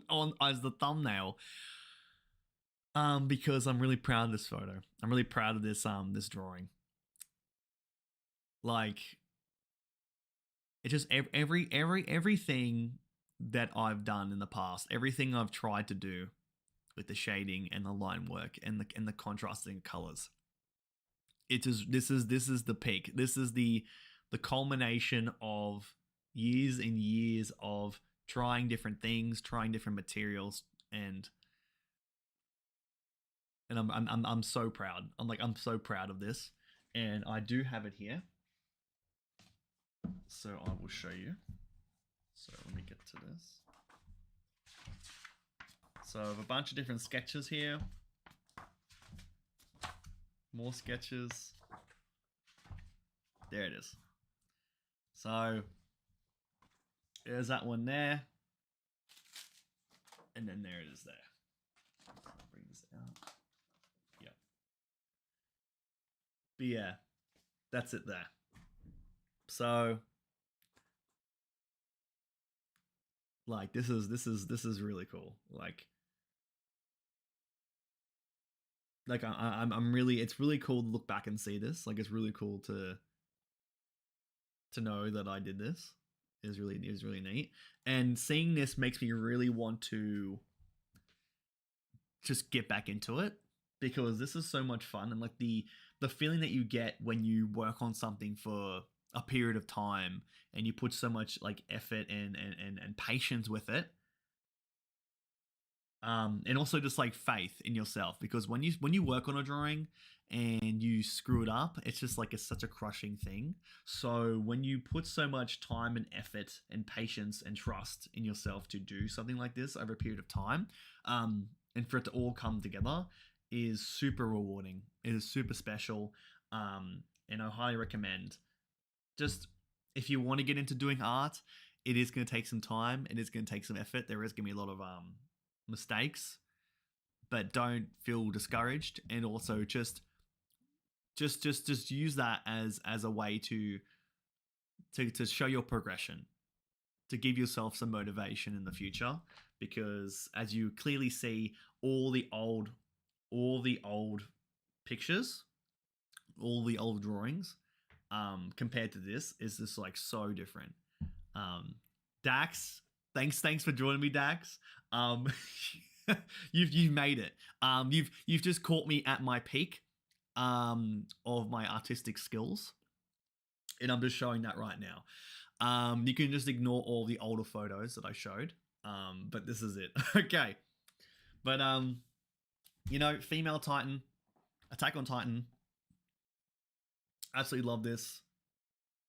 on as the thumbnail. Because I'm really proud of this photo. I'm really proud of this this drawing. Like, it just everything that I've done in the past, everything I've tried to do with the shading and the line work and the contrasting colors. It is this is the peak. This is the culmination of years and years of trying different things, trying different materials, and I'm so proud. I'm so proud of this, and I do have it here. So I will show you. So let me get to this. So I have a bunch of different sketches here. More sketches. There it is. So there's that one there. And then there it is there. I'll bring this out. Yep. But yeah, that's it there. So like this is really cool. Like I'm really, it's really cool to look back and see this. Like, it's really cool to know that I did this. It was really neat. And seeing this makes me really want to just get back into it, because this is so much fun. And like the feeling that you get when you work on something for a period of time and you put so much like effort and patience with it. And also just like faith in yourself, because when you work on a drawing and you screw it up, it's just like it's such a crushing thing. So when you put so much time and effort and patience and trust in yourself to do something like this over a period of time, and for it to all come together, is super rewarding. It is super special, and I highly recommend. Just if you want to get into doing art, it is going to take some time. It is going to take some effort. There is going to be a lot of mistakes, but don't feel discouraged. And also just just use that as a way to show your progression, to give yourself some motivation in the future, because as you clearly see, all the old pictures, all the old drawings, compared to this, is just like so different. Dax, thanks for joining me, Dax. You've made it. You've just caught me at my peak of my artistic skills, and I'm just showing that right now. You can just ignore all the older photos that I showed, but this is it. Okay, but you know, Female Titan, Attack on Titan, absolutely love this.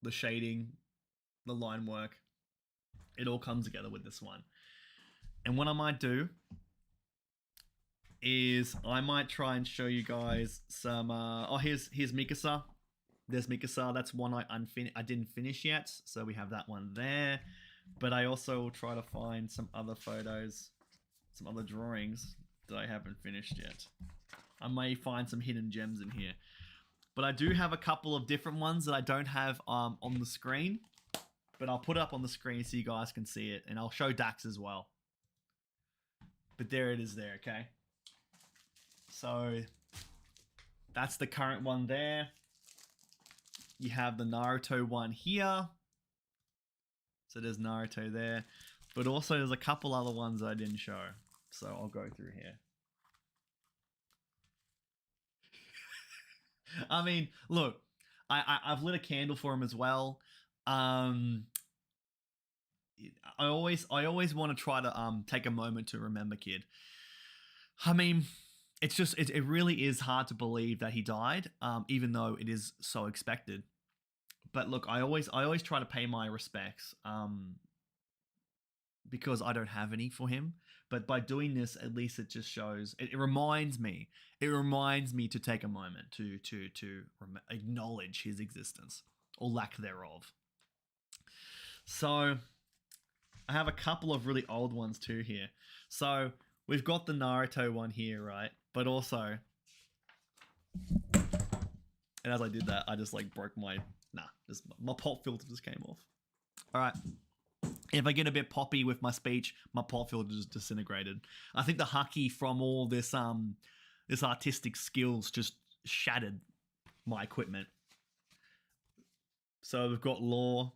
The shading, the line work, it all comes together with this one. And what I might do is I might try and show you guys some here's Mikasa. There's Mikasa. That's one I didn't finish yet, so we have that one there. But I also will try to find some other photos, some other drawings that I haven't finished yet. I may find some hidden gems in here. But I do have a couple of different ones that I don't have on the screen, but I'll put it up on the screen so you guys can see it, and I'll show Dax as well. But there it is there, okay? So that's the current one there. You have the Naruto one here. So there's Naruto there. But also there's a couple other ones that I didn't show. So I'll go through here. I mean, look, I've lit a candle for him as well. I always want to try to take a moment to remember Kid. I mean, it's just it really is hard to believe that he died, even though it is so expected. But look, I always try to pay my respects, because I don't have any for him. But by doing this, at least it just shows. It reminds me. It reminds me to take a moment to acknowledge his existence or lack thereof. So I have a couple of really old ones too here. So we've got the Naruto one here, right? But also, and as I did that, I just like broke my my pop filter just came off. All right. If I get a bit poppy with my speech, my pop filter just disintegrated. I think the haki from all this this artistic skills just shattered my equipment. So we've got Law.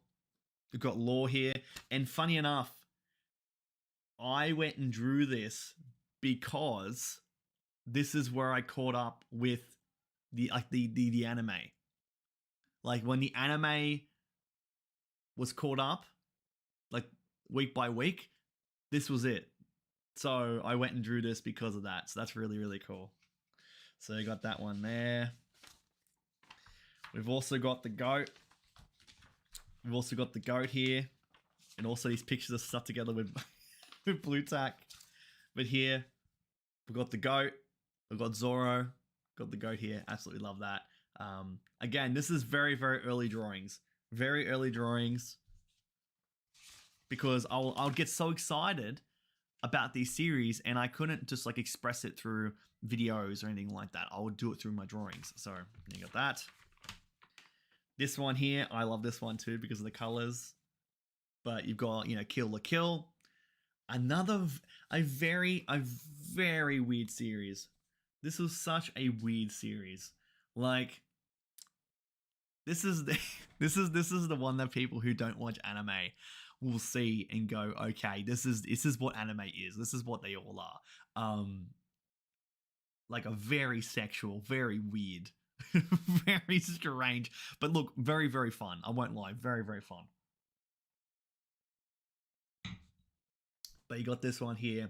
We've got Law here. And funny enough, I went and drew this because this is where I caught up with the anime. Like when the anime was caught up, like week by week, this was it. So I went and drew this because of that. So that's really, really cool. So you got that one there. We've also got the goat. We've also got the goat here. And also these pictures are stuck together with, with blue tack. But here, we've got the goat. We've got Zoro. Got the goat here. Absolutely love that. Again, this is very, very early drawings. Very early drawings. Because I'll get so excited about these series, and I couldn't just like express it through videos or anything like that. I would do it through my drawings. So you got that. This one here, I love this one too because of the colors. But you've got, you know, Kill la Kill. A very weird series. This was such a weird series. Like, this is the one that people who don't watch anime will see and go, okay, this is what anime is. This is what they all are. Like a very sexual, very weird, very strange, but look, very, very fun. I won't lie, very, very fun. But you got this one here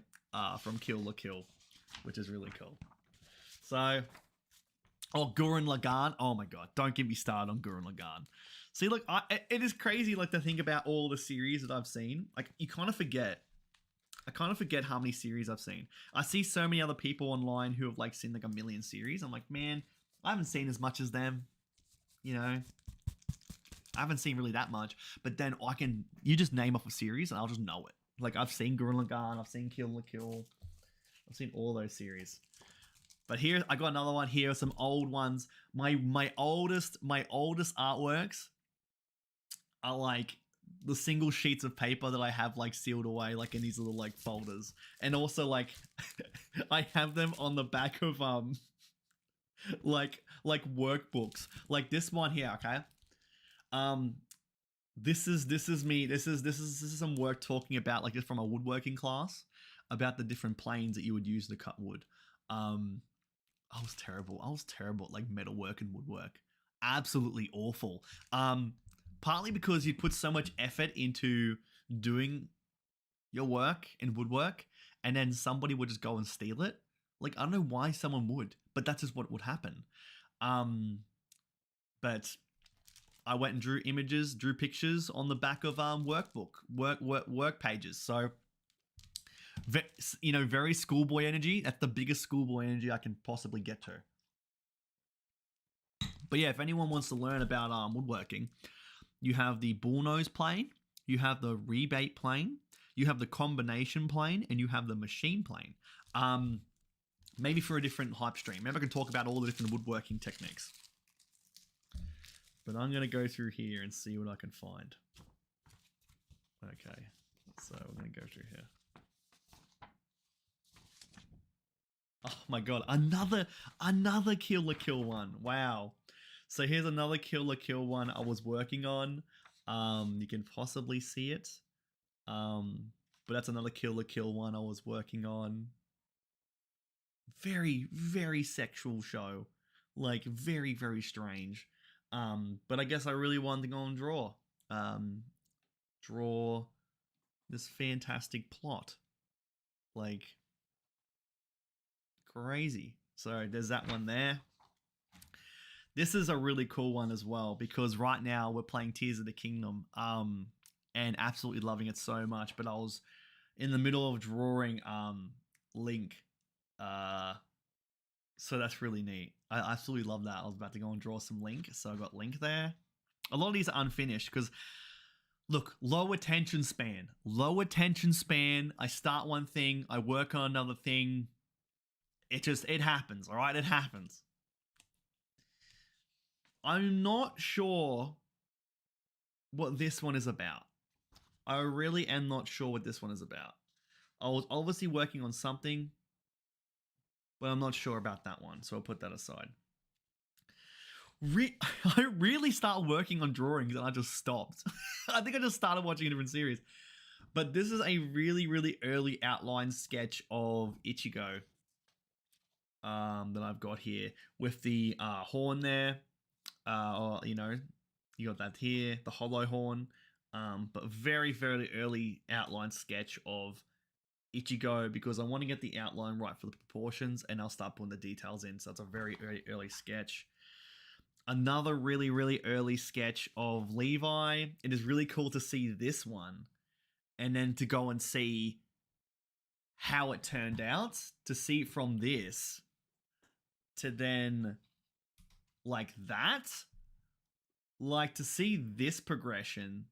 from Kill la Kill, which is really cool. So, Gurren Lagann. Oh my god, don't get me started on Gurren Lagann. See, look, it is crazy, like, to think about all the series that I've seen. Like, you kind of forget. I kind of forget how many series I've seen. I see so many other people online who have, like, seen, like, a million series. I'm like, man, I haven't seen as much as them. You know? I haven't seen really that much. But then you just name off a series and I'll just know it. Like, I've seen Gurren Lagann, I've seen Kill la Kill. I've seen all those series. But here I got another one. Here are some old ones. My oldest artworks are like the single sheets of paper that I have like sealed away like in these little like folders. And also like I have them on the back of like workbooks. Like this one here, okay? This is me. This is some work talking about like just from a woodworking class about the different planes that you would use to cut wood. I was terrible. I was terrible at like metalwork and woodwork. Absolutely awful. Partly because you put so much effort into doing your work in woodwork, and then somebody would just go and steal it. Like I don't know why someone would, but that's just what would happen. But I went and drew images, drew pictures on the back of work pages. So, you know, very schoolboy energy. That's the biggest schoolboy energy I can possibly get to. But yeah, if anyone wants to learn about woodworking, you have the bullnose plane, you have the rebate plane, you have the combination plane, and you have the machine plane. Maybe for a different hype stream. Maybe I can talk about all the different woodworking techniques. But I'm going to go through here and see what I can find. Okay, so we're going to go through here. Oh my god, another Kill la Kill one. Wow. So here's another Kill la Kill one I was working on. You can possibly see it. But that's another Kill la Kill one I was working on. Very, very sexual show. Like, very, very strange. But I guess I really wanted to go and draw this fantastic plot. Like, crazy. So there's that one there. This is a really cool one as well, because right now we're playing Tears of the Kingdom, and absolutely loving it so much. But I was in the middle of drawing Link, so that's really neat. I absolutely love that. I was about to go and draw some Link, so I got Link there. A lot of these are unfinished because, look, low attention span. I start one thing, I work on another thing. It happens, all right? It happens. I'm not sure what this one is about. I really am not sure what this one is about. I was obviously working on something, but I'm not sure about that one, so I'll put that aside. I really started working on drawings and I just stopped. I think I just started watching a different series. But this is a really, really early outline sketch of Ichigo that I've got here with the horn there. Or, you know, you got that here, the hollow horn. But very, very early outline sketch of Ichigo, because I want to get the outline right for the proportions, and I'll start putting the details in. So it's a very early sketch. Another really, really early sketch of Levi. It is really cool to see this one, and then to go and see how it turned out, to see from this to then like that, like to see this progression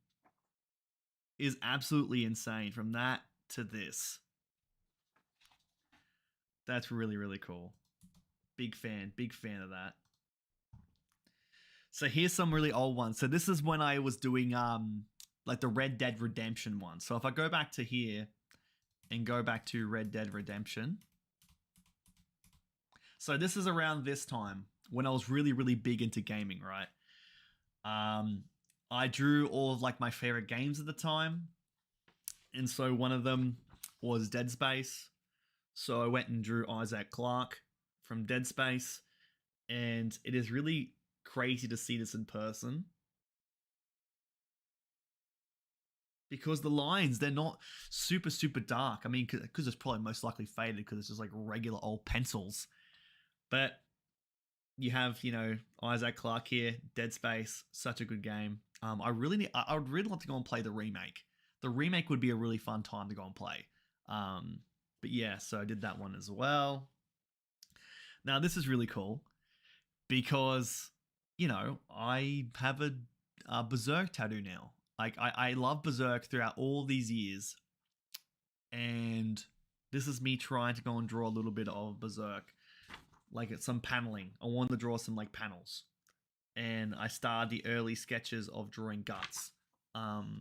is absolutely insane, from that to this. That's really, really cool. Big fan of that. So here's some really old ones. So this is when I was doing like the Red Dead Redemption one. So if I go back to here and go back to Red Dead Redemption. So this is around this time when I was really, really big into gaming, right? I drew all of like my favorite games at the time. And so one of them was Dead Space. So I went and drew Isaac Clarke from Dead Space. And it is really crazy to see this in person, because the lines, they're not super, super dark. I mean, because it's probably most likely faded because it's just like regular old pencils. But you have, you know, Isaac Clarke here, Dead Space, such a good game. I would really love to go and play the remake. The remake would be a really fun time to go and play. But yeah, so I did that one as well. Now this is really cool because, you know, I have a Berserk tattoo now. Like I love Berserk throughout all these years, and this is me trying to go and draw a little bit of Berserk like some paneling. I wanted to draw some like panels, and I started the early sketches of drawing guts.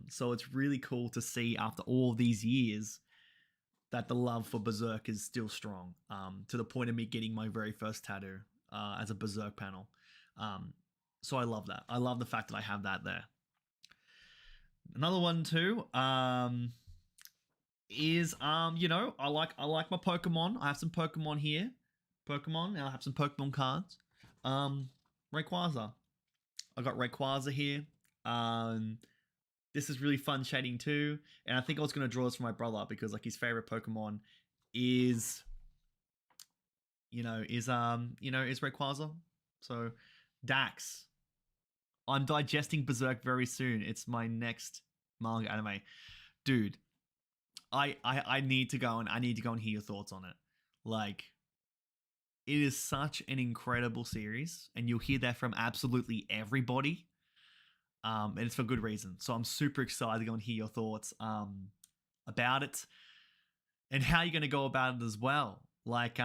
So it's really cool to see after all these years that the love for Berserk is still strong. To the point of me getting my very first tattoo as a Berserk panel. So I love that. I love the fact that I have that there. Another one too is you know, I like my Pokemon. I have some Pokemon here. Pokemon. I have some Pokemon cards. Rayquaza. I got Rayquaza here. This is really fun shading too, and I think I was gonna draw this for my brother because like his favorite Pokemon is, is Rayquaza. So Dax. I'm digesting Berserk very soon. It's my next manga anime, dude. I need to go and hear your thoughts on it. Like, it is such an incredible series, and you'll hear that from absolutely everybody. And it's for good reason. So I'm super excited to go and hear your thoughts about it, and how you're gonna go about it as well. Like,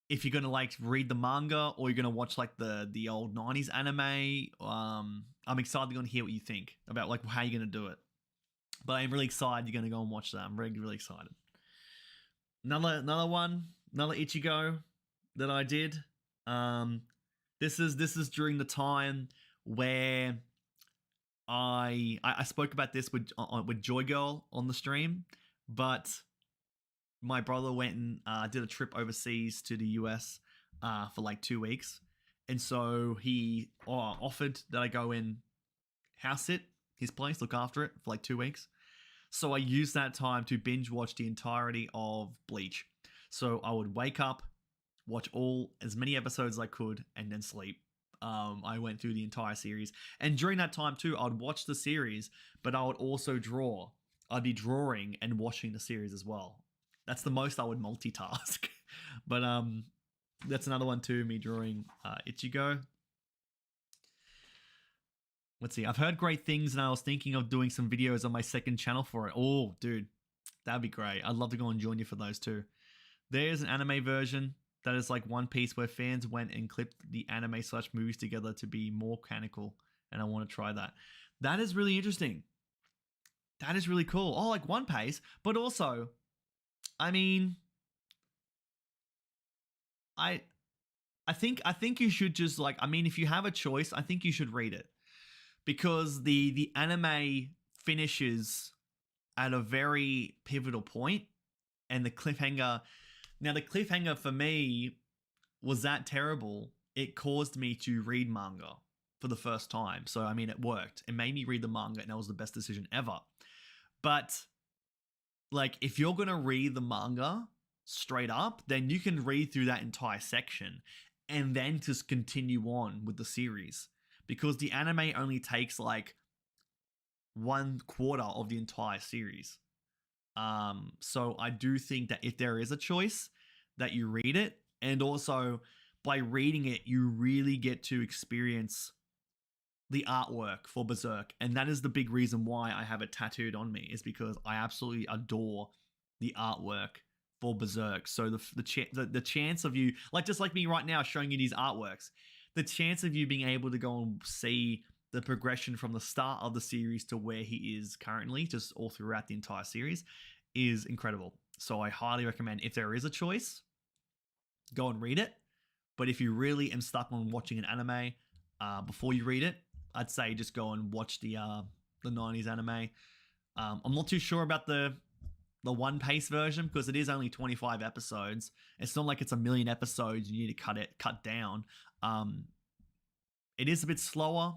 if you're gonna like read the manga or you're gonna watch like the old 90s anime. I'm excited to go and hear what you think about like how you're gonna do it. But I'm really excited you're gonna go and watch that. I'm really, really excited. Another one, another Ichigo that I did. This is during the time where I spoke about this with Joy Girl on the stream, but my brother went and did a trip overseas to the US for like 2 weeks, and so he offered that I go in house sit his place, look after it for like 2 weeks. So I used that time to binge watch the entirety of Bleach. So I would wake up, watch as many episodes as I could, and then sleep. I went through the entire series, and during that time too, I'd watch the series, but I would also draw. I'd be drawing and watching the series as well. That's the most I would multitask. But that's another one too, me drawing Ichigo. Let's see. I've heard great things, and I was thinking of doing some videos on my second channel for it. Oh, dude, that'd be great. I'd love to go and join you for those too. There's an anime version that is like One Piece, where fans went and clipped the anime/movies together to be more canonical, and I want to try that. That is really interesting. That is really cool. Oh, like One Piece, but also, I mean, I think you should just like, I mean, if you have a choice, I think you should read it, because the anime finishes at a very pivotal point, and the cliffhanger. Now, the cliffhanger for me was that terrible. It caused me to read manga for the first time. So, I mean, it worked. It made me read the manga, and that was the best decision ever. But, like, if you're going to read the manga straight up, then you can read through that entire section and then just continue on with the series. Because the anime only takes, like, 1/4 of the entire series. So I do think that if there is a choice, that you read it, and also by reading it, you really get to experience the artwork for Berserk, and that is the big reason why I have it tattooed on me, is because I absolutely adore the artwork for Berserk. So the chance of you, like just like me right now showing you these artworks, the chance of you being able to go and see the progression from the start of the series to where he is currently, just all throughout the entire series, is incredible. So I highly recommend, if there is a choice, go and read it. But if you really am stuck on watching an anime before you read it, I'd say just go and watch the 90s anime. I'm not too sure about the One Piece version, because it is only 25 episodes. It's not like it's a million episodes. You need to cut down. It is a bit slower,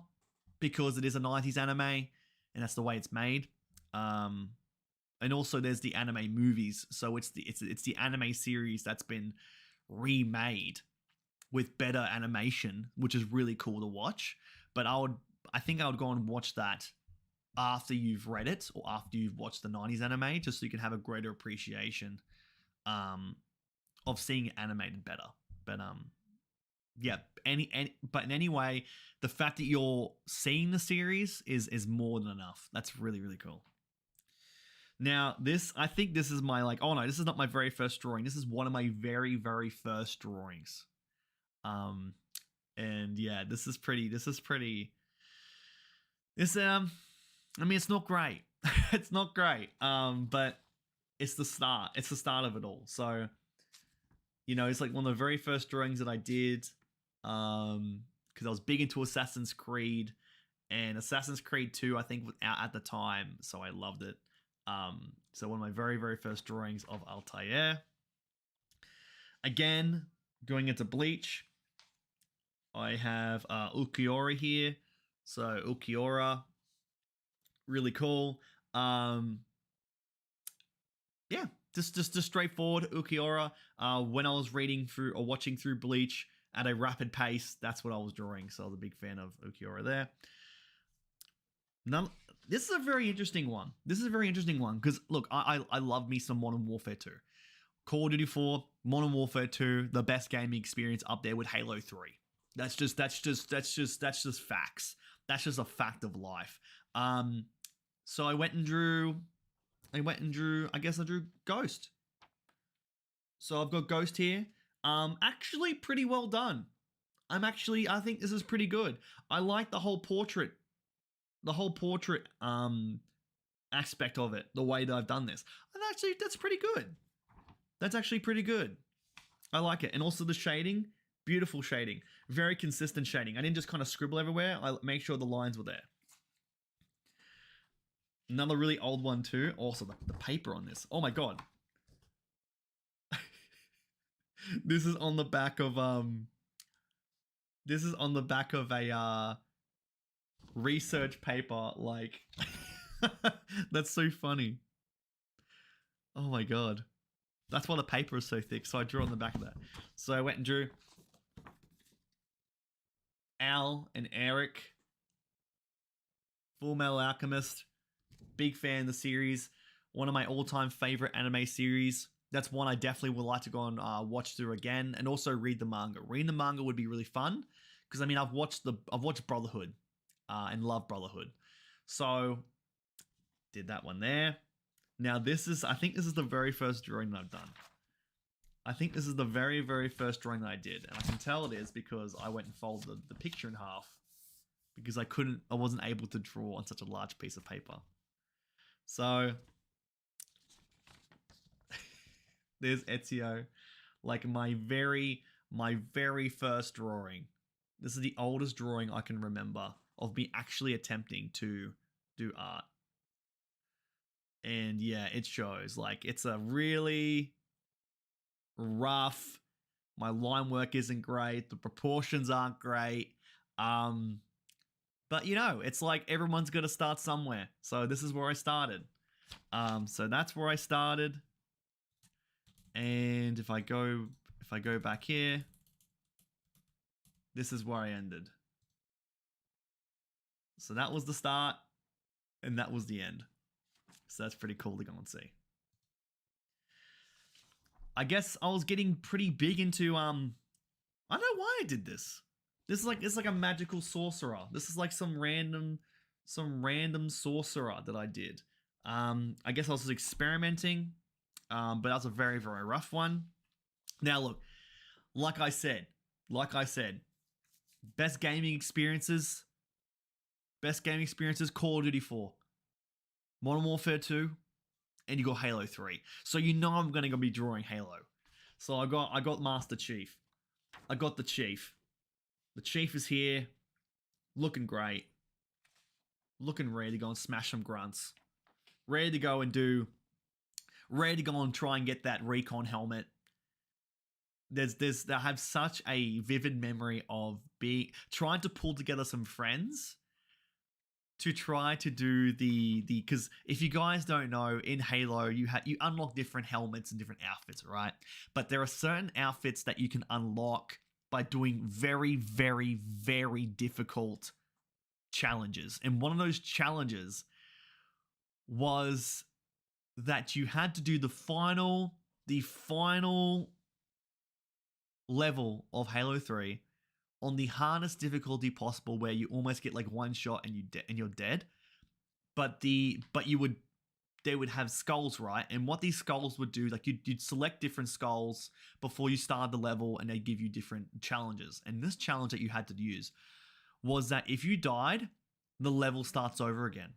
because it is a 90s anime, and that's the way it's made. And also there's the anime movies, so it's the anime series that's been remade with better animation, which is really cool to watch. But I think I would go and watch that after you've read it, or after you've watched the 90s anime, just so you can have a greater appreciation of seeing it animated better. But yeah, but in any way, the fact that you're seeing the series is more than enough. That's really, really cool. Now, I think this is my like, oh no, this is not my very first drawing. This is one of my very, very first drawings. And yeah, this is pretty, I mean, it's not great. It's not great. But it's the start. It's the start of it all. So, you know, it's like one of the very first drawings that I did. Because I was big into Assassin's Creed, and Assassin's Creed 2, I think, was out at the time, so I loved it. So one of my very, very first drawings of Altair. Again, going into Bleach, I have Ulquiorra here. So Ulquiorra, really cool. Yeah, just straightforward Ulquiorra. When I was reading through or watching through Bleach at a rapid pace, that's what I was drawing. So I was a big fan of Ulquiorra there. This is a very interesting one. This is a very interesting one because look, I love me some Modern Warfare 2. Call of Duty 4, Modern Warfare 2, the best gaming experience up there with Halo 3. That's just facts. That's just a fact of life. So I went and drew, I guess I drew Ghost. So I've got Ghost here. Actually pretty well done. I think this is pretty good. I like the whole portrait aspect of it, the way that I've done this. And actually, that's pretty good. That's actually pretty good. I like it. And also the shading, beautiful shading. Very consistent shading. I didn't just kind of scribble everywhere. I make sure the lines were there. Another really old one too. Also, the paper on this. Oh my god. This is on the back of a research paper, like that's so funny. Oh my god, that's why the paper is so thick. So I drew on the back of that. So I went and drew Al and Eric, Full Metal Alchemist. Big fan of the series. One of my all-time favorite anime series. That's one I definitely would like to go and watch through again, and also read the manga. Reading the manga would be really fun because I mean I've watched Brotherhood. And love Brotherhood. So, did that one there. Now, I think this is the very first drawing that I've done. I think this is the very, very first drawing that I did. And I can tell it is because I went and folded the picture in half. Because I wasn't able to draw on such a large piece of paper. So, there's Ezio. Like my very first drawing. This is the oldest drawing I can remember of me actually attempting to do art. And yeah, it shows. Like, it's a really rough, my line work isn't great, the proportions aren't great. But you know, it's like everyone's got to start somewhere. So this is where I started. So that's where I started. And if I go back here, this is where I ended. So that was the start, and that was the end. So that's pretty cool to go and see. I guess I was getting pretty big into I don't know why I did this. It's like a magical sorcerer. This is like some random sorcerer that I did. I guess I was experimenting, but that was a very, very rough one. Now look, like I said, best gaming experiences, Call of Duty 4, Modern Warfare 2, and you got Halo 3. So you know I'm gonna be drawing Halo. So I got Master Chief. I got the Chief. The Chief is here, looking great, looking ready to go and smash some grunts, ready to go and try and get that recon helmet. I have such a vivid memory of trying to pull together some friends to try to do because if you guys don't know, in Halo you unlock different helmets and different outfits, right? But there are certain outfits that you can unlock by doing very, very, very difficult challenges. And one of those challenges was that you had to do the final level of Halo 3 on the hardest difficulty possible, where you almost get like one shot and you're dead. But they would have skulls, right? And what these skulls would do, like you'd select different skulls before you start the level, and they'd give you different challenges. And this challenge that you had to use was that if you died, the level starts over again.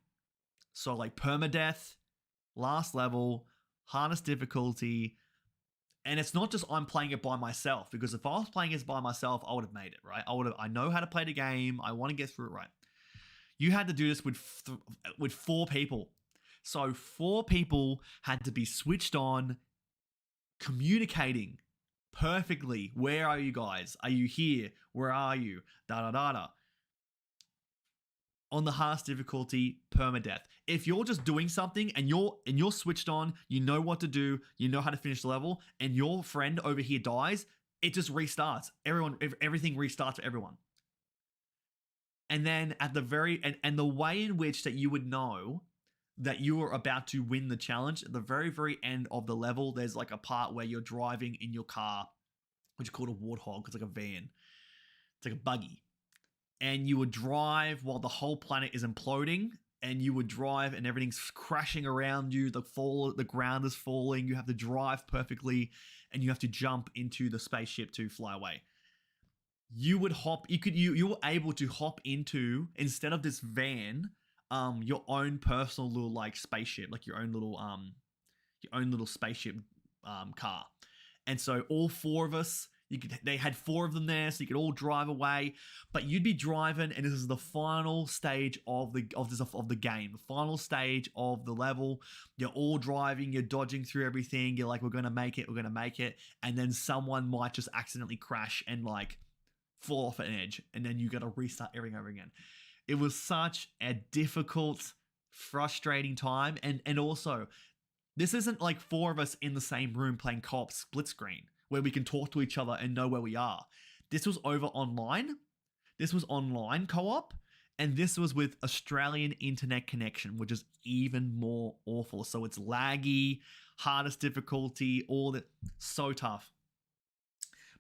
So like permadeath, last level, hardest difficulty. And it's not just I'm playing it by myself, because if I was playing it by myself, I would have made it, right? I know how to play the game. I want to get through it, right? You had to do this with 4 people. So 4 people had to be switched on, communicating perfectly. Where are you guys? Are you here? Where are you? Da da da da. On the hardest difficulty, permadeath. If you're just doing something and you're switched on, you know what to do, you know how to finish the level, and your friend over here dies, it just restarts. Everything restarts for everyone. And then at the and the way in which that you would know that you are about to win the challenge, at the very end of the level, there's like a part where you're driving in your car, which is called a warthog. It's like a van. It's like a buggy. And you would drive while the whole planet is imploding, and you would drive and everything's crashing around you. The ground is falling. You have to drive perfectly, and you have to jump into the spaceship to fly away. You would hop. You were able to hop into, instead of this van, your own personal little like spaceship, like your own little spaceship car. And so all 4 of us, they had 4 of them there, so you could all drive away. But you'd be driving, and this is the final stage of the game, the final stage of the level. You're all driving, you're dodging through everything. You're like, we're gonna make it, and then someone might just accidentally crash and like fall off an edge, and then you got to restart everything over again. It was such a difficult, frustrating time, and also, this isn't like 4 of us in the same room playing co-op split screen where we can talk to each other and know where we are. This was over online. This was online co-op, and this was with Australian internet connection, which is even more awful. So it's laggy, hardest difficulty, all that, so tough.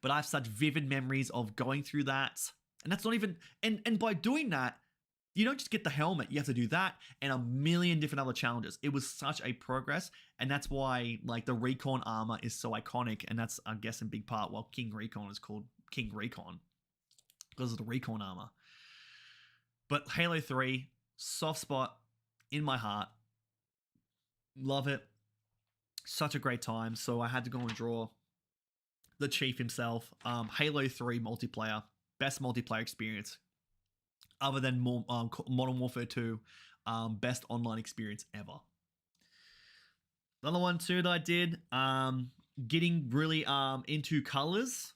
But I have such vivid memories of going through that. And that's not even, and by doing that, you don't just get the helmet. You have to do that and a million different other challenges. It was such a progress, and that's why like the Recon armor is so iconic, and that's, I guess, in big part why King Recon is called King Recon, because of the Recon armor. But Halo 3, soft spot in my heart. Love it. Such a great time. So I had to go and draw the Chief himself. Halo 3 multiplayer, best multiplayer experience other than Modern Warfare 2, best online experience ever. Another one too that I did, getting really into colors.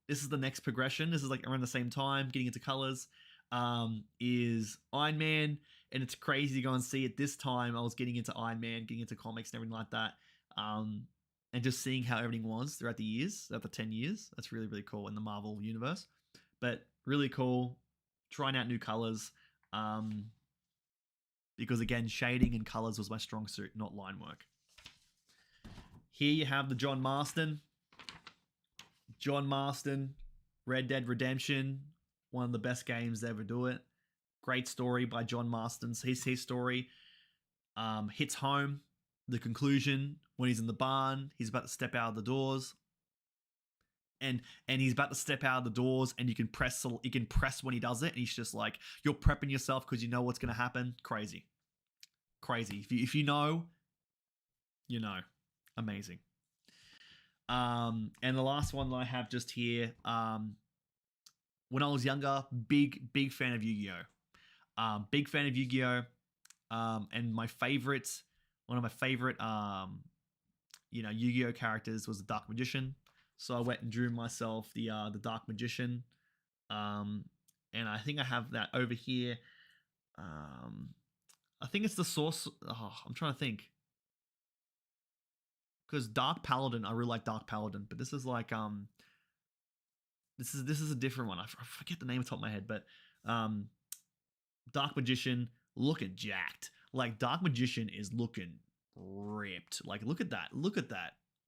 This is the next progression. This is like around the same time, getting into colors, is Iron Man. And it's crazy to go and see it this time. I was getting into Iron Man, getting into comics and everything like that. And just seeing how everything was throughout the years, throughout the 10 years. That's really, really cool in the Marvel universe. But really cool. Trying out new colors. Because again, shading and colors was my strong suit, not line work. Here you have the John Marston. John Marston, Red Dead Redemption. One of the best games to ever do it. Great story by John Marston. His story hits home. The conclusion, when he's in the barn, he's about to step out of the doors. And he's about to step out of the doors, and you can press when he does it, and he's just like, you're prepping yourself because you know what's going to happen. Crazy. If you know, you know. Amazing. And the last one that I have just here, when I was younger, big fan of Yu-Gi-Oh. Big fan of Yu-Gi-Oh. And one of my favorite Yu-Gi-Oh characters was the Dark Magician. So I went and drew myself the Dark Magician. And I think I have that over here. I think it's the source. Oh, I'm trying to think. Because Dark Paladin, I really like Dark Paladin, but this is like this is a different one. I forget the name off the top of my head, but Dark Magician looking jacked. Like Dark Magician is looking ripped. Like look at that.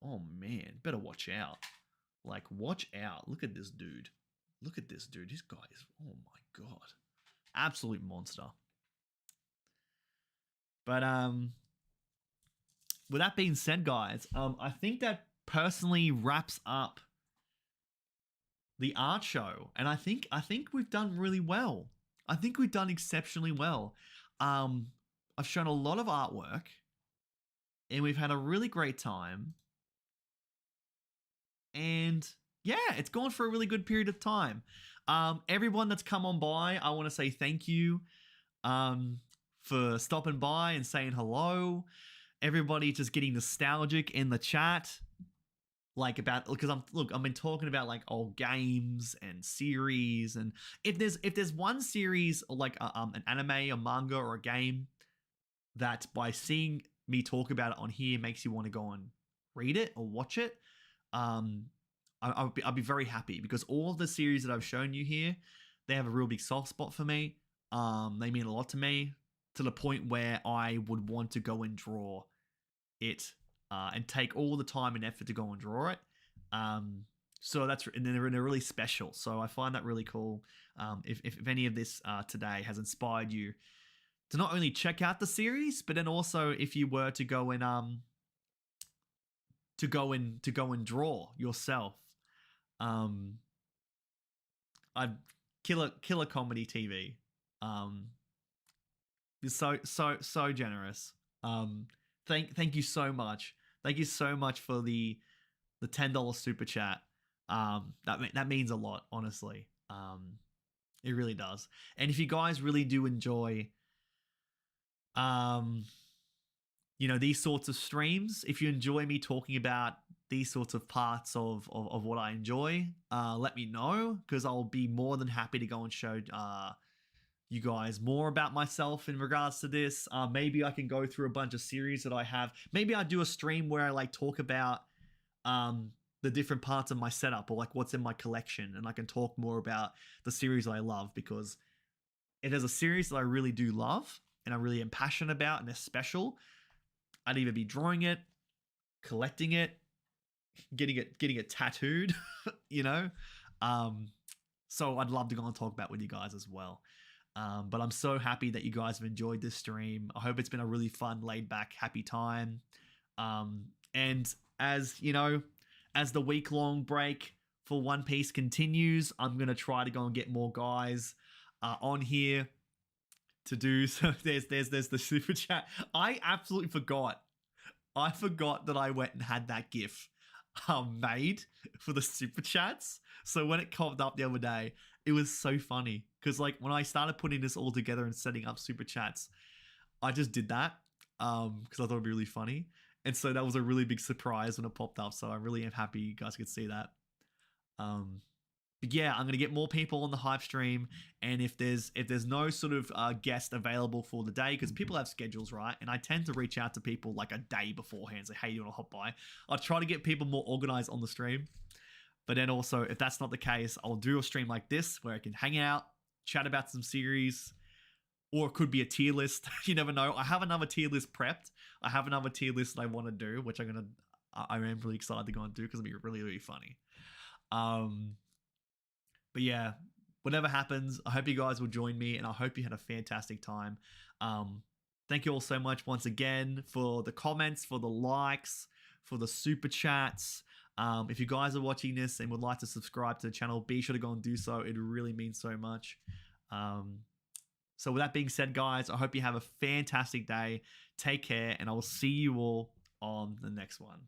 Oh man, better watch out. Like watch out. Look at this dude. This guy is, oh my god, absolute monster. But with that being said, guys, I think that personally wraps up the art show, and I think we've done really well. I think we've done exceptionally well. I've shown a lot of artwork, and we've had a really great time. And yeah, it's gone for a really good period of time. Everyone that's come on by, I want to say thank you for stopping by and saying hello. Everybody just getting nostalgic in the chat, like about, because I've been talking about like old games and series, and if there's one series or like an anime, a manga, or a game that by seeing me talk about it on here makes you want to go and read it or watch it, I'll be very happy, because all of the series that I've shown you here, they have a real big soft spot for me. They mean a lot to me, to the point where I would want to go and draw it and take all the time and effort to go and draw it. So and they're really special. So I find that really cool. If any of this today has inspired you to not only check out the series, but then also if you were to go and draw yourself, I'd killer comedy TV. You're so generous. Thank you so much. Thank you so much for the $10 super chat. That means a lot, honestly. It really does. And if you guys really do enjoy these sorts of streams, if you enjoy me talking about these sorts of parts of what I enjoy, let me know, because I'll be more than happy to go and show you guys more about myself in regards to this. Maybe I can go through a bunch of series that I have. Maybe I do a stream where I like talk about the different parts of my setup, or like what's in my collection, and I can talk more about the series I love, because if there's a series that I really do love and I really am passionate about and they're special, I'd either be drawing it, collecting it, getting it tattooed, you know. So I'd love to go and talk about with you guys as well. But I'm so happy that you guys have enjoyed this stream. I hope it's been a really fun, laid back, happy time. And as you know, as the week-long break for One Piece continues, I'm gonna try to go and get more guys on here to do. So there's the super chat. I absolutely forgot. I forgot that I went and had that GIF made for the super chats. So when it popped up the other day, it was so funny, because like when I started putting this all together and setting up super chats, I just did that because I thought it'd be really funny. And so that was a really big surprise when it popped up. So I really am happy you guys could see that. But yeah, I'm gonna get more people on the hype stream, and if there's no sort of guest available for the day, because people have schedules, right? And I tend to reach out to people like a day beforehand, say, hey, you want to hop by? I'll try to get people more organized on the stream. But then also, if that's not the case, I'll do a stream like this where I can hang out, chat about some series, or it could be a tier list. You never know. I have another tier list prepped. I have another tier list that I want to do, which I am really excited to go and do, because it'll be really, really funny. But yeah, whatever happens, I hope you guys will join me, and I hope you had a fantastic time. Thank you all so much once again for the comments, for the likes, for the super chats. If you guys are watching this and would like to subscribe to the channel, be sure to go and do so. It really means so much. So with that being said, guys, I hope you have a fantastic day. Take care, and I will see you all on the next one.